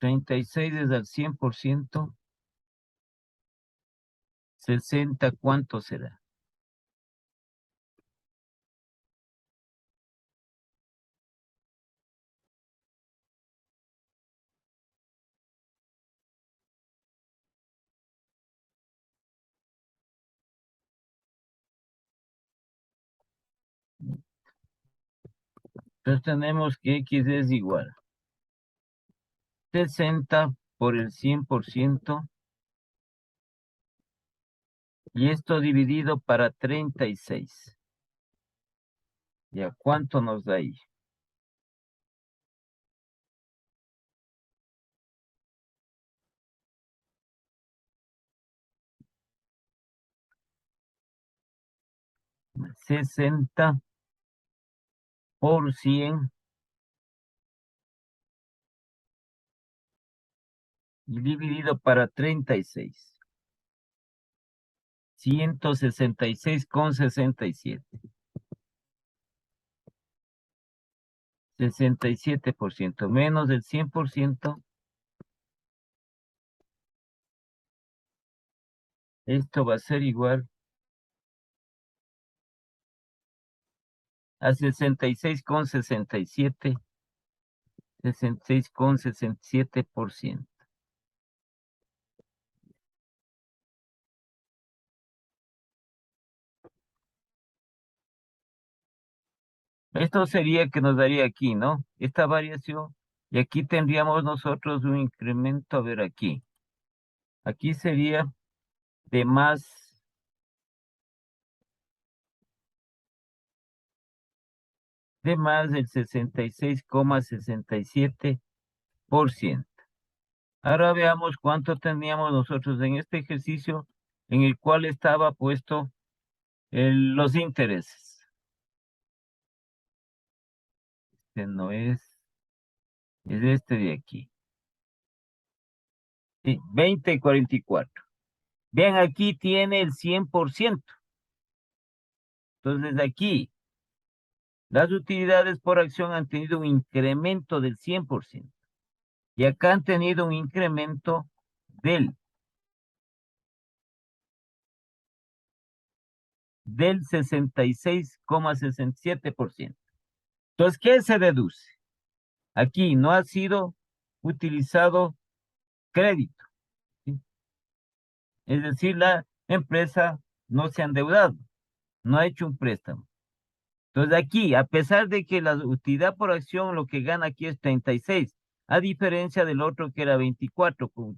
$36 es al 100%, 60, ¿cuánto será? Entonces tenemos que X es igual 60 por el 100%, y esto dividido para 36. ¿Ya cuánto nos da ahí? $60 por 100 y dividido para 36. 166,67. 67% menos del 100%. Esto va a ser igual a 66,67. 66,67%. Esto sería que nos daría aquí, ¿no? Esta variación. Y aquí tendríamos nosotros un incremento, a ver aquí. Aquí sería de más del 66,67%. Ahora veamos cuánto teníamos nosotros en este ejercicio en el cual estaba puesto los intereses. Este no es este de aquí. Sí, 20 y 44. Vean, aquí tiene el 100%. Entonces aquí, las utilidades por acción han tenido un incremento del 100%. Y acá han tenido un incremento del 66,67%. Entonces, ¿qué se deduce? Aquí no ha sido utilizado crédito, ¿sí? Es decir, la empresa no se ha endeudado, no ha hecho un préstamo. Entonces aquí, a pesar de que la utilidad por acción lo que gana aquí es 36, a diferencia del otro que era 24, con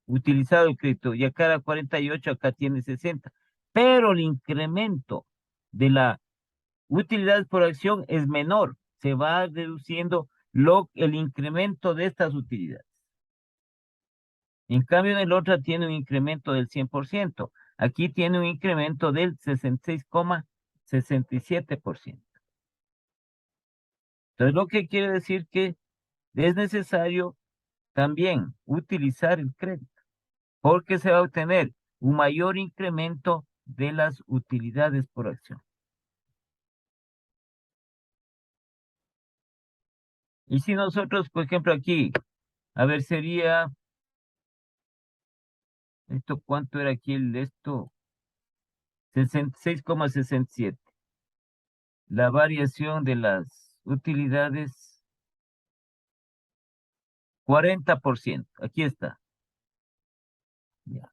utilizado el crédito, y acá era 48, acá tiene 60. Pero el incremento de la utilidad por acción es menor, se va deduciendo el incremento de estas utilidades. En cambio, en el otro tiene un incremento del 100%. Aquí tiene un incremento del 66,67%. Entonces, lo que quiere decir que es necesario también utilizar el crédito, porque se va a obtener un mayor incremento de las utilidades por acción. Y si nosotros, por ejemplo, aquí, a ver, sería, esto, ¿cuánto era aquí esto? 66,67. La variación de las utilidades, 40%. Aquí está. Ya.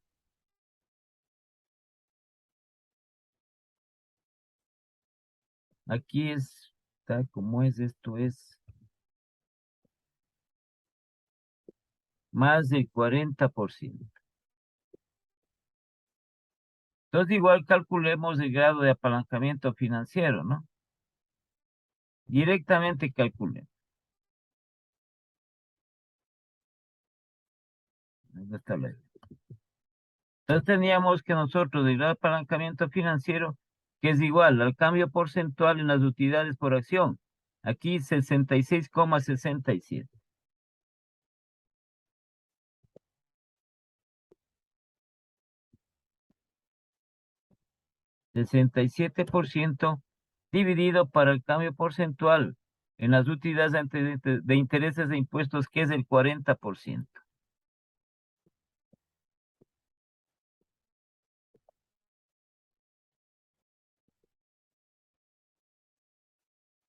Aquí está como es, esto es más del 40%. Entonces, igual calculemos el grado de apalancamiento financiero, ¿no? Directamente calculemos. Ahí está la- Entonces teníamos que nosotros el grado de apalancamiento financiero, que es igual al cambio porcentual en las utilidades por acción. Aquí 66,67. 67% dividido para el cambio porcentual en las utilidades de intereses de impuestos, que es el 40%.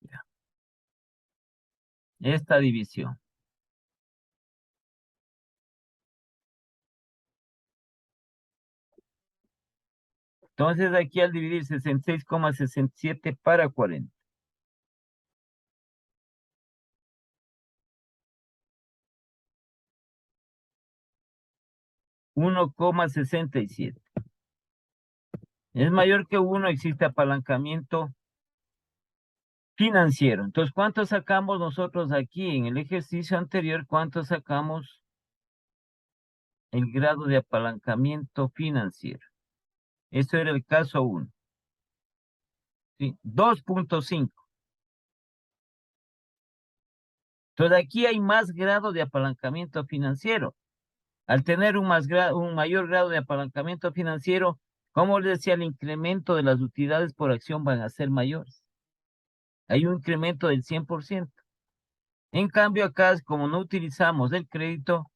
Ya. Esta división. Entonces aquí al dividir 66,67 para 40. 1,67. Es mayor que 1, existe apalancamiento financiero. Entonces, ¿cuánto sacamos nosotros aquí en el ejercicio anterior? ¿Cuánto sacamos el grado de apalancamiento financiero? Eso era el caso 1. ¿Sí? 2,5. Entonces, aquí hay más grado de apalancamiento financiero. Al tener un mayor grado de apalancamiento financiero, como les decía, el incremento de las utilidades por acción van a ser mayores. Hay un incremento del 100%. En cambio, acá, como no utilizamos el crédito,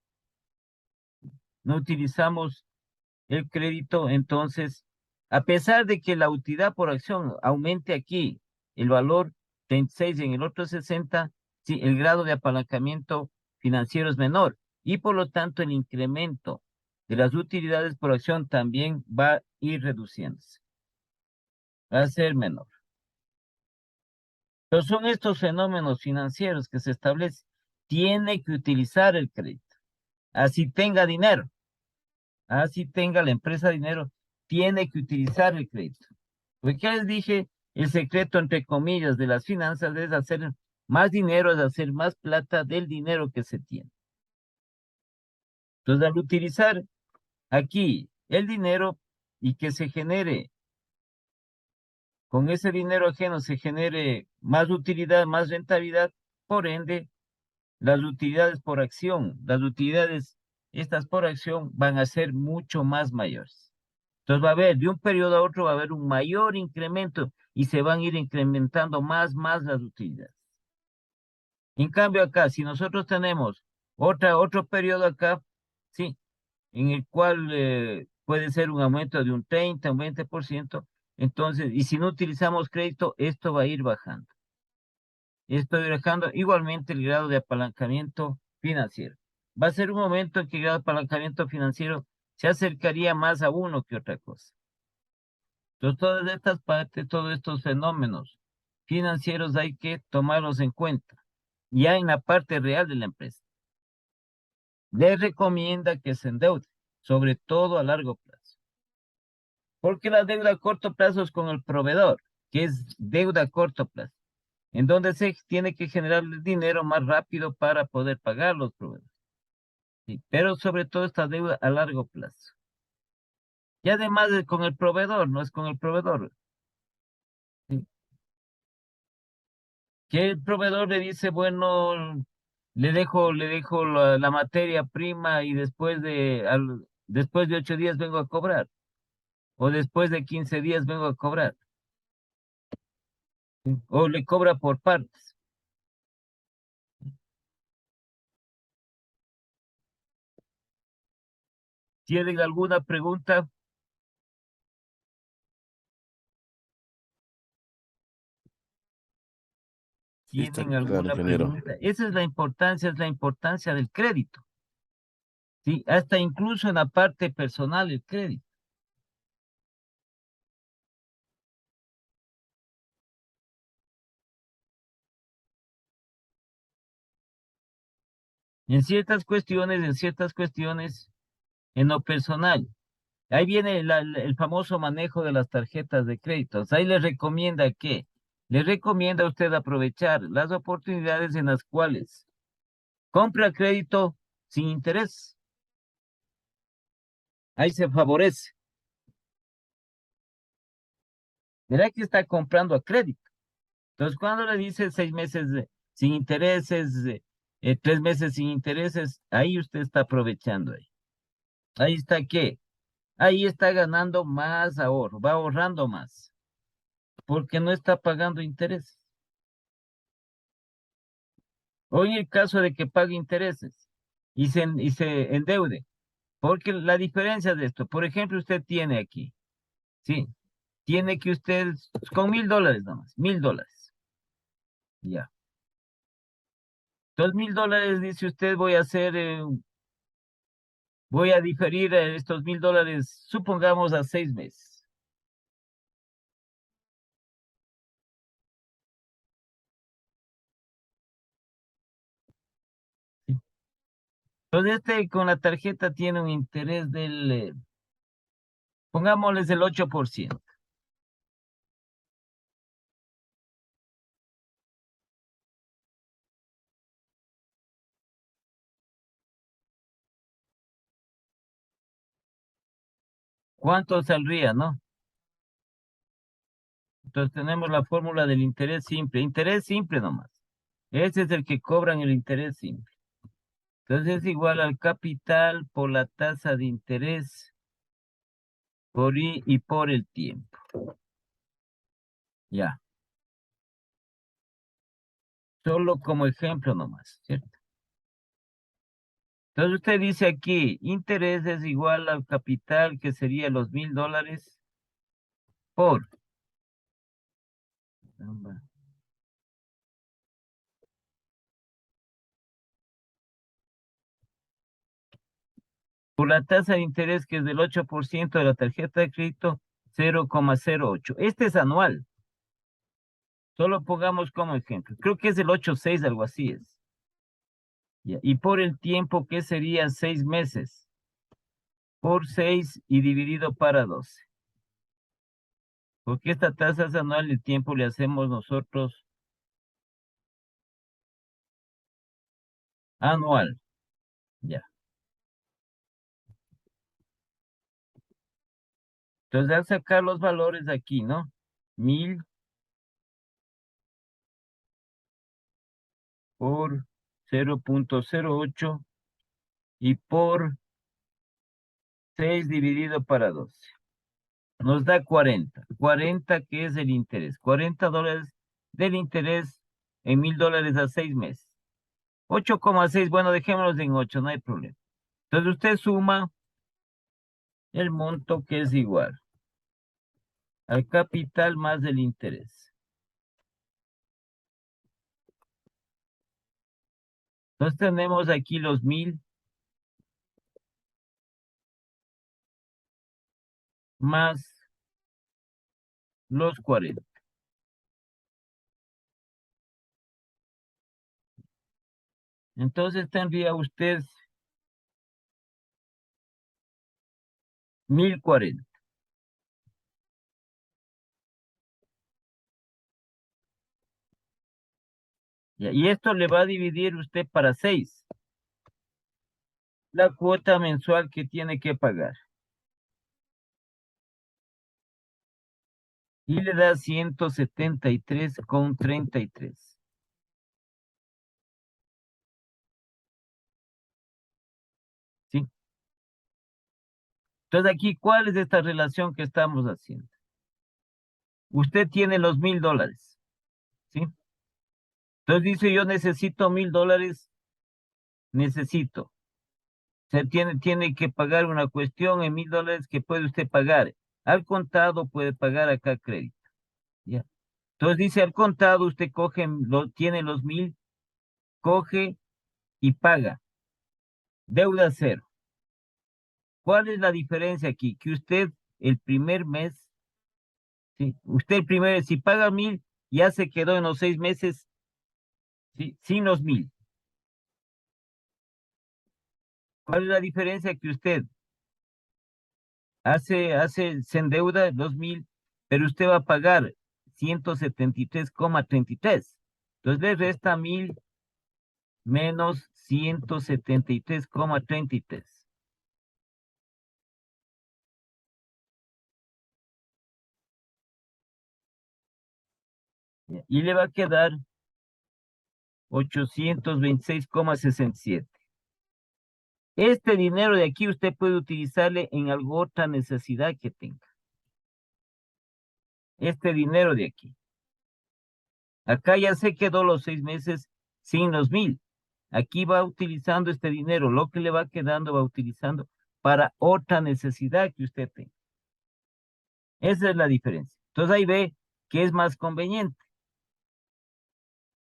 entonces, a pesar de que la utilidad por acción aumente aquí, el valor 36 y en el otro 60, sí, el grado de apalancamiento financiero es menor y por lo tanto el incremento de las utilidades por acción también va a ir reduciéndose, va a ser menor. Pero son estos fenómenos financieros que se establecen. Tiene que utilizar el crédito, así tenga dinero. Así tenga la empresa dinero, tiene que utilizar el crédito. Porque ya les dije, el secreto, entre comillas, de las finanzas es hacer más dinero, es hacer más plata del dinero que se tiene. Entonces, al utilizar aquí el dinero y que se genere, con ese dinero ajeno se genere más utilidad, más rentabilidad, por ende, las utilidades por acción, las utilidades, estas por acción van a ser mucho más mayores. Entonces va a haber, de un periodo a otro va a haber un mayor incremento y se van a ir incrementando más las utilidades. En cambio acá, si nosotros tenemos otro periodo acá, sí, en el cual puede ser un aumento de un 30, un 20%, entonces, y si no utilizamos crédito, esto va a ir bajando. Esto va a ir bajando igualmente el grado de apalancamiento financiero. Va a ser un momento en que el grado de apalancamiento financiero se acercaría más a uno que otra cosa. Entonces, todas estas partes, todos estos fenómenos financieros hay que tomarlos en cuenta, ya en la parte real de la empresa. Les recomienda que se endeude, sobre todo a largo plazo. Porque la deuda a corto plazo es con el proveedor, que es deuda a corto plazo, en donde se tiene que generar el dinero más rápido para poder pagar los proveedores. ¿sí? Pero sobre todo esta deuda a largo plazo. Y además es con el proveedor, no es con el proveedor. ¿Sí? Que el proveedor le dice, bueno, le dejo la materia prima y después de 8 días vengo a cobrar, o después de 15 días vengo a cobrar, ¿sí? O le cobra por partes. ¿Tienen alguna pregunta? Sí, está ¿Tienen claro, alguna ingeniero. pregunta? Esa es la importancia del crédito, ¿sí? Hasta incluso en la parte personal el crédito. En ciertas cuestiones, en lo personal. Ahí viene el famoso manejo de las tarjetas de créditos. Ahí le recomienda que, le recomienda a usted aprovechar las oportunidades en las cuales compra crédito sin interés. Ahí se favorece. Verá que está comprando a crédito. Entonces, cuando le dice 6 meses sin intereses, 3 meses sin intereses, ahí usted está aprovechando ahí. Ahí está qué, ahí está ganando más ahorro, va ahorrando más, porque no está pagando intereses. O en el caso de que pague intereses y se endeude, porque la diferencia de esto, por ejemplo, usted tiene aquí, sí, tiene que usted, con $1,000 nomás, $1,000, ya. $2,000, dice usted, voy a diferir estos $1,000, supongamos a 6 meses. ¿Sí? Entonces, con la tarjeta tiene un interés pongámosles el 8%. ¿Cuánto saldría, no? Entonces tenemos la fórmula del interés simple nomás. Ese es el que cobran el interés simple. Entonces es igual al capital por la tasa de interés por I y por el tiempo. Ya, solo como ejemplo nomás, ¿cierto? Entonces usted dice aquí, interés es igual al capital, que sería los $1,000 caramba, por la tasa de interés, que es del 8% de la tarjeta de crédito, 0,08. Este es anual. Solo pongamos como ejemplo. Creo que es el 8,6, algo así es. Ya. Y por el tiempo, que sería 6 meses, por 6 y dividido para 12. Porque esta tasa es anual, el tiempo le hacemos nosotros anual. Ya. Entonces, al sacar los valores de aquí, ¿no? 1,000 por 0,08 y por 6 dividido para 12. Nos da 40. 40, que es el interés. $40 del interés en $1,000 a 6 meses. 8,6, bueno, dejémoslos en 8, no hay problema. Entonces usted suma el monto, que es igual al capital más el interés. Entonces tenemos aquí los 1,000 más los 40. Entonces tendría usted 1,040. Ya, y esto le va a dividir usted para 6. la cuota mensual que tiene que pagar. Y le da 173,33. ¿Sí? Entonces aquí, ¿cuál es esta relación que estamos haciendo? Usted tiene los $1,000, ¿sí? Entonces dice, yo necesito $1,000, necesito. Se tiene que pagar una cuestión en $1,000 que puede usted pagar. Al contado puede pagar acá crédito. ¿Ya? Entonces dice, al contado usted tiene los 1,000, coge y paga. Deuda cero. ¿Cuál es la diferencia aquí? Que usted el primer mes, ¿sí? Usted el primer, si paga 1,000, ya se quedó en los 6 meses, ¿sí? Sin los 1,000. ¿Cuál es la diferencia? Que usted se endeuda los 1,000, pero usted va a pagar 173,33. Entonces le resta 1,000 menos 173,33. Y le va a quedar 826,67. Este dinero de aquí usted puede utilizarle en alguna otra necesidad que tenga. Este dinero de aquí. Acá ya se quedó los 6 meses sin los 1,000. Aquí va utilizando este dinero, lo que le va quedando va utilizando para otra necesidad que usted tenga. Esa es la diferencia. Entonces ahí ve que es más conveniente.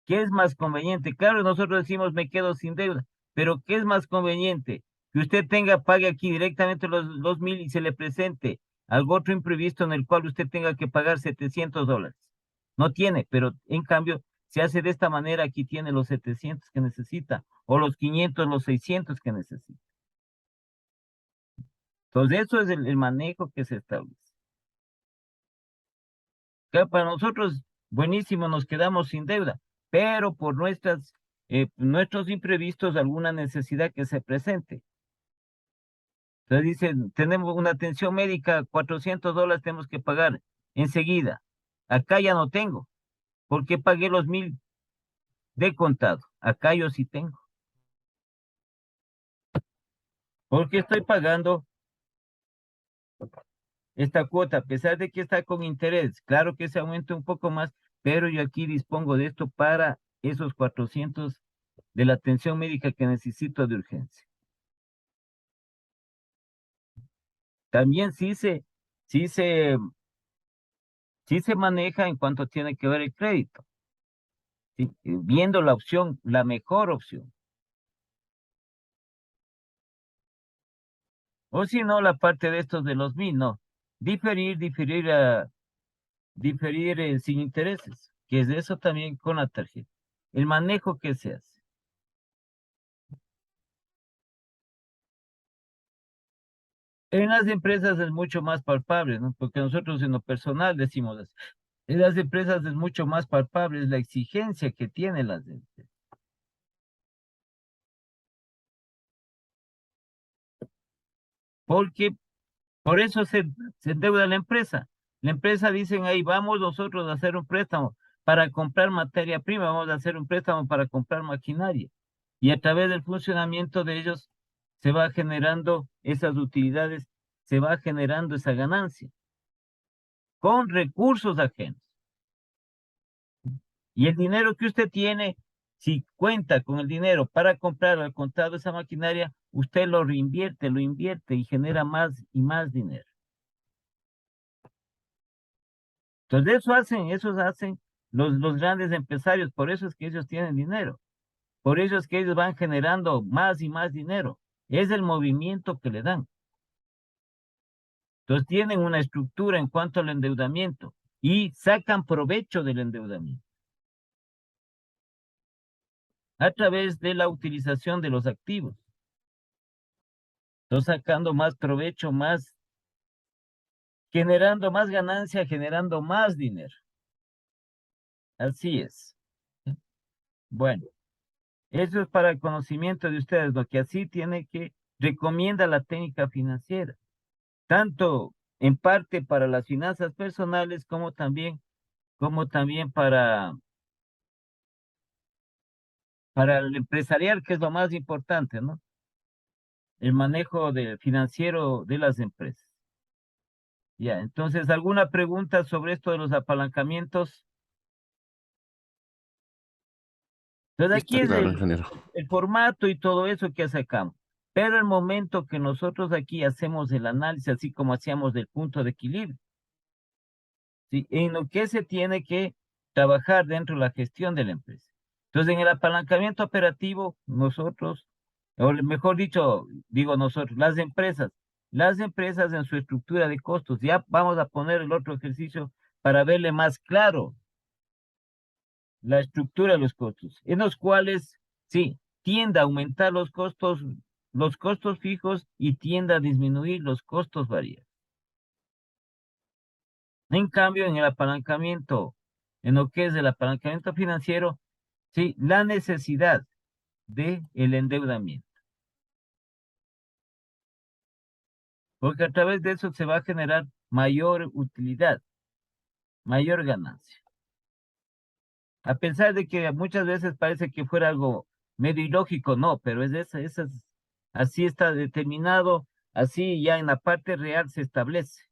¿Qué es más conveniente? Claro, nosotros decimos me quedo sin deuda, pero ¿qué es más conveniente? Que usted pague aquí directamente los 1,000 y se le presente algo otro imprevisto en el cual usted tenga que pagar $700. No tiene, pero en cambio se hace de esta manera, aquí tiene los 700 que necesita, o los 500, los 600 que necesita. Entonces eso es el manejo que se establece. Claro, para nosotros, buenísimo, nos quedamos sin deuda, pero por nuestros imprevistos, alguna necesidad que se presente. Entonces dicen, tenemos una atención médica, $400 tenemos que pagar enseguida. Acá ya no tengo, porque pagué los 1,000 de contado. Acá yo sí tengo, porque estoy pagando esta cuota, a pesar de que está con interés. Claro que se aumenta un poco más, pero yo aquí dispongo de esto para esos 400 de la atención médica que necesito de urgencia. También sí se, sí se maneja en cuanto tiene que ver el crédito, ¿sí? Viendo la opción, la mejor opción. O si no, la parte de estos de los 1,000, no. Diferir sin intereses, que es de eso también con la tarjeta. El manejo que se hace. En las empresas es mucho más palpable, ¿no? Porque nosotros en lo personal decimos eso. En las empresas es mucho más palpable, es la exigencia que tienen las empresas. Porque por eso se endeuda la empresa. La empresa dicen ahí, vamos nosotros a hacer un préstamo para comprar materia prima, vamos a hacer un préstamo para comprar maquinaria. Y a través del funcionamiento de ellos se va generando esas utilidades, se va generando esa ganancia con recursos ajenos. Y el dinero que usted tiene, si cuenta con el dinero para comprar al contado esa maquinaria, usted lo invierte y genera más y más dinero. Entonces eso hacen los grandes empresarios, por eso es que ellos tienen dinero, por eso es que ellos van generando más y más dinero. Es el movimiento que le dan. Entonces tienen una estructura en cuanto al endeudamiento y sacan provecho del endeudamiento a través de la utilización de los activos. Entonces sacando más provecho, generando más ganancia, generando más dinero. Así es. Bueno, eso es para el conocimiento de ustedes, lo que así tiene que recomienda la técnica financiera, tanto en parte para las finanzas personales como también para el empresarial, que es lo más importante, ¿no? El manejo financiero de las empresas. Ya, entonces, ¿alguna pregunta sobre esto de los apalancamientos? Entonces, aquí Está es claro, ingeniero. el formato y todo eso que sacamos. Pero el momento que nosotros aquí hacemos el análisis, así como hacíamos del punto de equilibrio, ¿sí? En lo que se tiene que trabajar dentro de la gestión de la empresa. Entonces, en el apalancamiento operativo, nosotros, o mejor dicho, digo nosotros, las empresas en su estructura de costos, ya vamos a poner el otro ejercicio para verle más claro la estructura de los costos, en los cuales, sí, tiende a aumentar los costos fijos y tiende a disminuir los costos variables. En cambio, en lo que es el apalancamiento financiero, sí, la necesidad de el endeudamiento, porque a través de eso se va a generar mayor utilidad, mayor ganancia. A pesar de que muchas veces parece que fuera algo medio ilógico, no, pero así está determinado, así ya en la parte real se establece.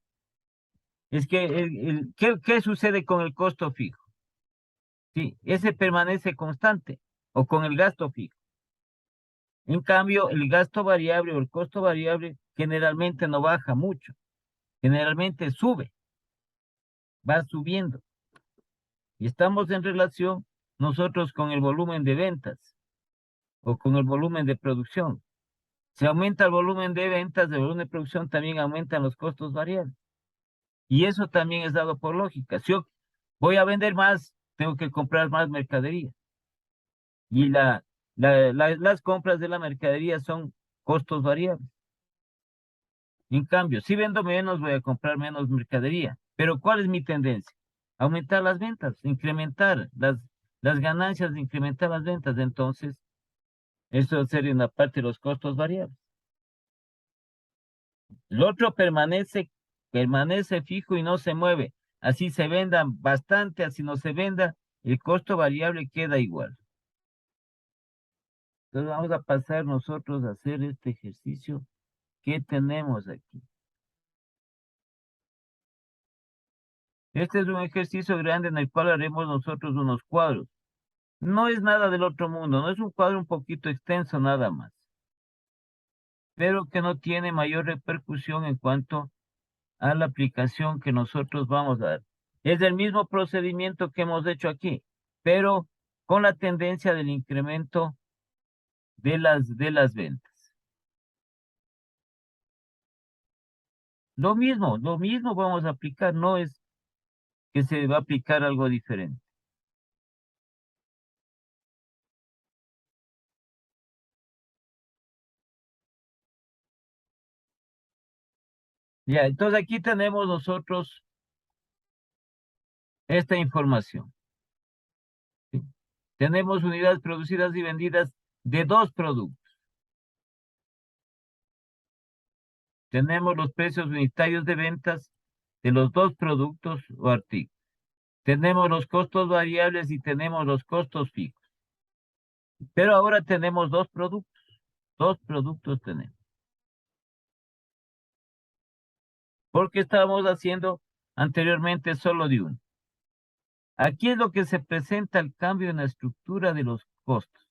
Es que, ¿qué sucede con el costo fijo? Sí, ese permanece constante, o con el gasto fijo. En cambio, el gasto variable o el costo variable generalmente no baja mucho, generalmente sube, va subiendo. Y estamos en relación nosotros con el volumen de ventas o con el volumen de producción. Si aumenta el volumen de ventas, el volumen de producción, también aumentan los costos variables. Y eso también es dado por lógica. Si yo voy a vender más, tengo que comprar más mercadería. Y las compras de la mercadería son costos variables. En cambio, si vendo menos, voy a comprar menos mercadería. Pero ¿cuál es mi tendencia? Aumentar las ventas, incrementar las ganancias, incrementar las ventas. Entonces, eso sería una parte de los costos variables. El otro permanece fijo y no se mueve. Así se venda bastante, así no se venda, el costo variable queda igual. Entonces vamos a pasar nosotros a hacer este ejercicio que tenemos aquí. Este es un ejercicio grande en el cual haremos nosotros unos cuadros. No es nada del otro mundo, no es un cuadro un poquito extenso nada más, pero que no tiene mayor repercusión en cuanto a la aplicación que nosotros vamos a dar. Es el mismo procedimiento que hemos hecho aquí, pero con la tendencia del incremento de las ventas. Lo mismo vamos a aplicar, no es que se va a aplicar algo diferente. Ya, entonces aquí tenemos nosotros esta información. ¿Sí? Tenemos unidades producidas y vendidas de dos productos. Tenemos los precios unitarios de ventas de los dos productos o artículos. Tenemos los costos variables y tenemos los costos fijos. Pero ahora tenemos dos productos tenemos. Porque estábamos haciendo anteriormente solo de uno. Aquí es lo que se presenta el cambio en la estructura de los costos.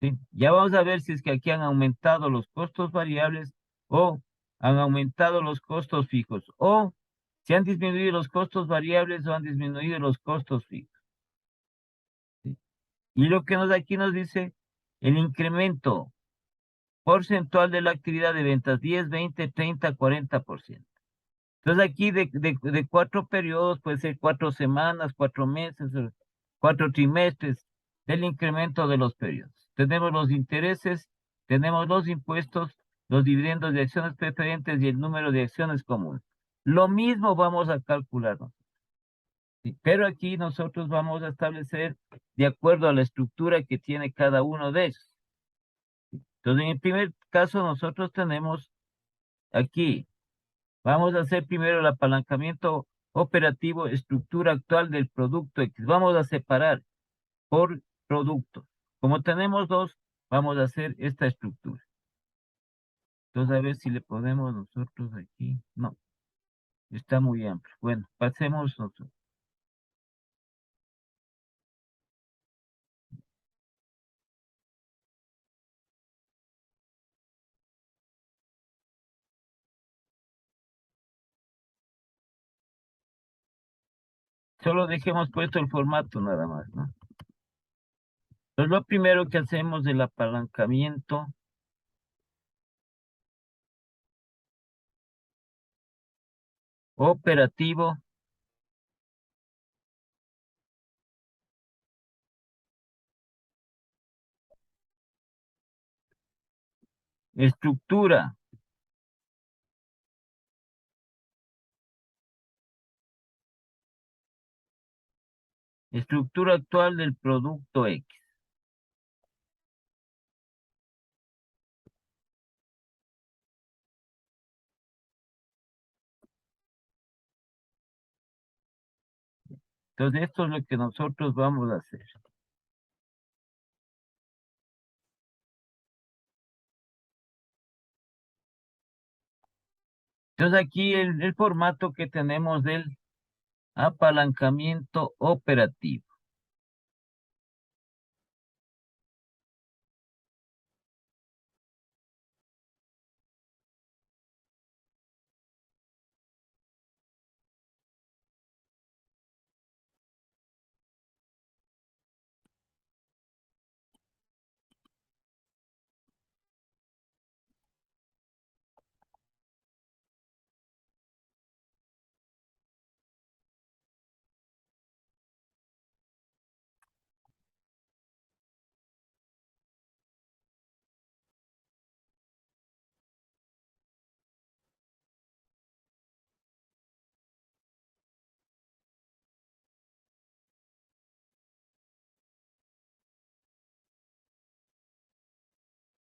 ¿Sí? Ya vamos a ver si es que aquí han aumentado los costos variables o han aumentado los costos fijos o si han disminuido los costos variables o han disminuido los costos fijos. ¿Sí? Y lo que aquí nos dice el incremento porcentual de la actividad de ventas, 10, 20, 30, 40%. Entonces aquí de 4 periodos, puede ser 4 semanas, 4 meses, 4 trimestres del incremento de los periodos. Tenemos los intereses, tenemos los impuestos, los dividendos de acciones preferentes y el número de acciones comunes. Lo mismo vamos a calcularnos. ¿Sí? Pero aquí nosotros vamos a establecer de acuerdo a la estructura que tiene cada uno de ellos. Entonces, en el primer caso, nosotros tenemos aquí, vamos a hacer primero el apalancamiento operativo, estructura actual del producto X. Vamos a separar por producto. Como tenemos dos, vamos a hacer esta estructura. Entonces, a ver si le ponemos nosotros aquí. No, está muy amplio. Bueno, pasemos nosotros. Solo dejemos puesto el formato nada más, ¿no? Entonces, lo primero que hacemos del apalancamiento operativo, estructura, estructura actual del producto X. Entonces, esto es lo que nosotros vamos a hacer. Entonces, aquí el formato que tenemos del apalancamiento operativo.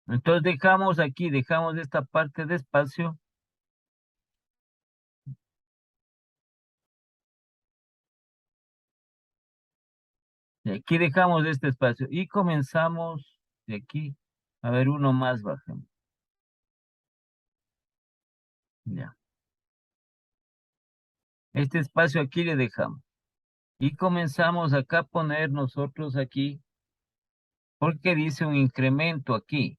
Entonces, dejamos aquí, dejamos esta parte de espacio. Y aquí dejamos este espacio y comenzamos de aquí. A ver, uno más bajemos. Ya. Este espacio aquí le dejamos. Y comenzamos acá a poner nosotros aquí, porque dice un incremento aquí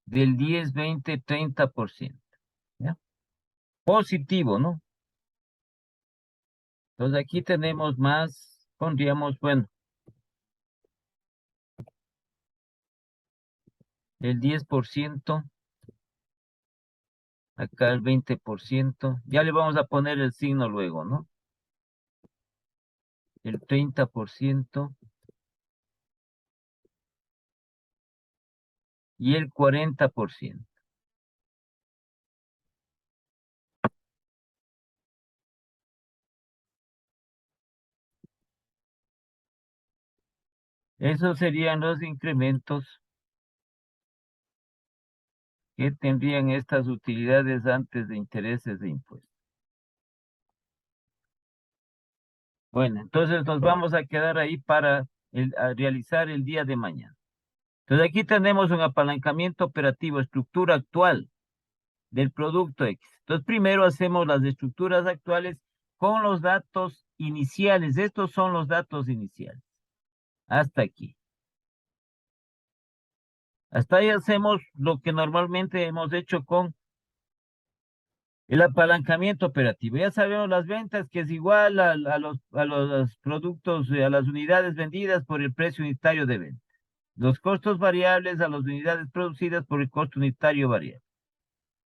del 10, 20, 30%. ¿Ya? Positivo, ¿no? Entonces aquí tenemos más, pondríamos, bueno, el 10%, acá el 20%. Ya le vamos a poner el signo luego, ¿no? El 30% y el 40%. Esos serían los incrementos que tendrían estas utilidades antes de intereses de impuestos. Bueno, entonces nos vamos a quedar ahí para a realizar el día de mañana. Entonces aquí tenemos un apalancamiento operativo, estructura actual del producto X. Entonces primero hacemos las estructuras actuales con los datos iniciales. Estos son los datos iniciales. Hasta aquí. Hasta ahí hacemos lo que normalmente hemos hecho con el apalancamiento operativo. Ya sabemos las ventas, que es igual a los productos, a las unidades vendidas por el precio unitario de venta. Los costos variables a las unidades producidas por el costo unitario variable.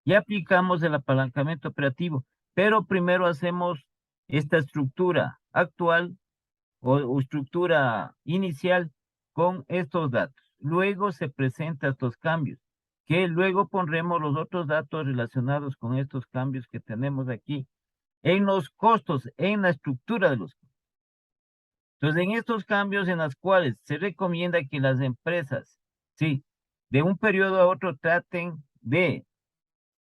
Y aplicamos el apalancamiento operativo, pero primero hacemos esta estructura actual o estructura inicial con estos datos. Luego se presentan estos cambios, que luego pondremos los otros datos relacionados con estos cambios que tenemos aquí en los costos, en la estructura de los costos. Entonces, en estos cambios en los cuales se recomienda que las empresas, sí, de un periodo a otro traten de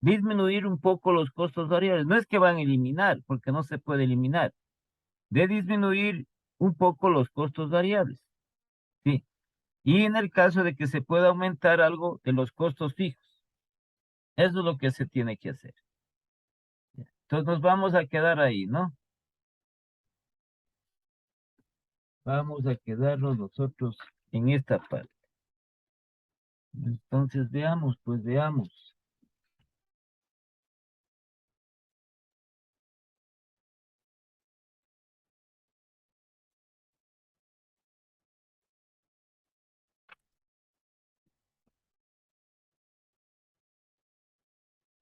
disminuir un poco los costos variables. No es que van a eliminar, porque no se puede eliminar, de disminuir un poco los costos variables. Sí. Y en el caso de que se pueda aumentar algo de los costos fijos. Eso es lo que se tiene que hacer. Entonces nos vamos a quedar ahí, ¿no? Vamos a quedarnos nosotros en esta parte. Entonces veamos, pues veamos.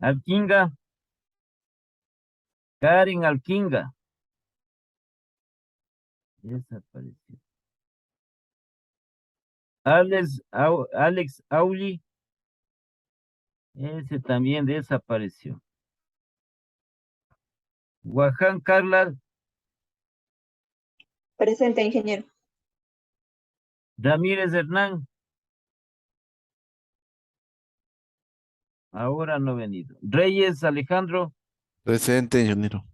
Alquinga, Karen Alquinga. Desapareció. Alex Auli, ese también desapareció. Guaján Carla Presente, ingeniero. Ramírez Hernán, ahora no ha venido. Reyes Alejandro, Presente, ingeniero.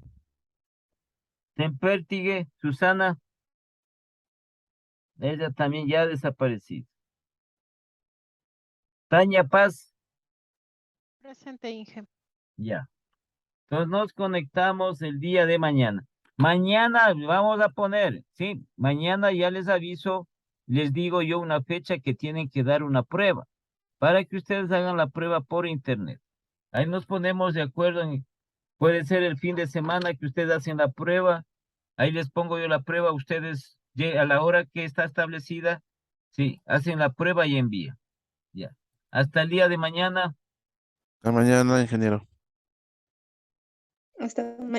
Tempertigue Susana, ella también ya ha desaparecido. Tania Paz, Presente, Inge. ya. Entonces nos conectamos el día de mañana. Mañana vamos a poner, sí, mañana ya les aviso, les digo yo una fecha que tienen que dar una prueba para que ustedes hagan la prueba por internet. Ahí nos ponemos de acuerdo puede ser el fin de semana que ustedes hacen la prueba. Ahí les pongo yo la prueba, ustedes a la hora que está establecida, sí, hacen la prueba y envían. Ya. Hasta el día de mañana. Hasta mañana, ingeniero. Hasta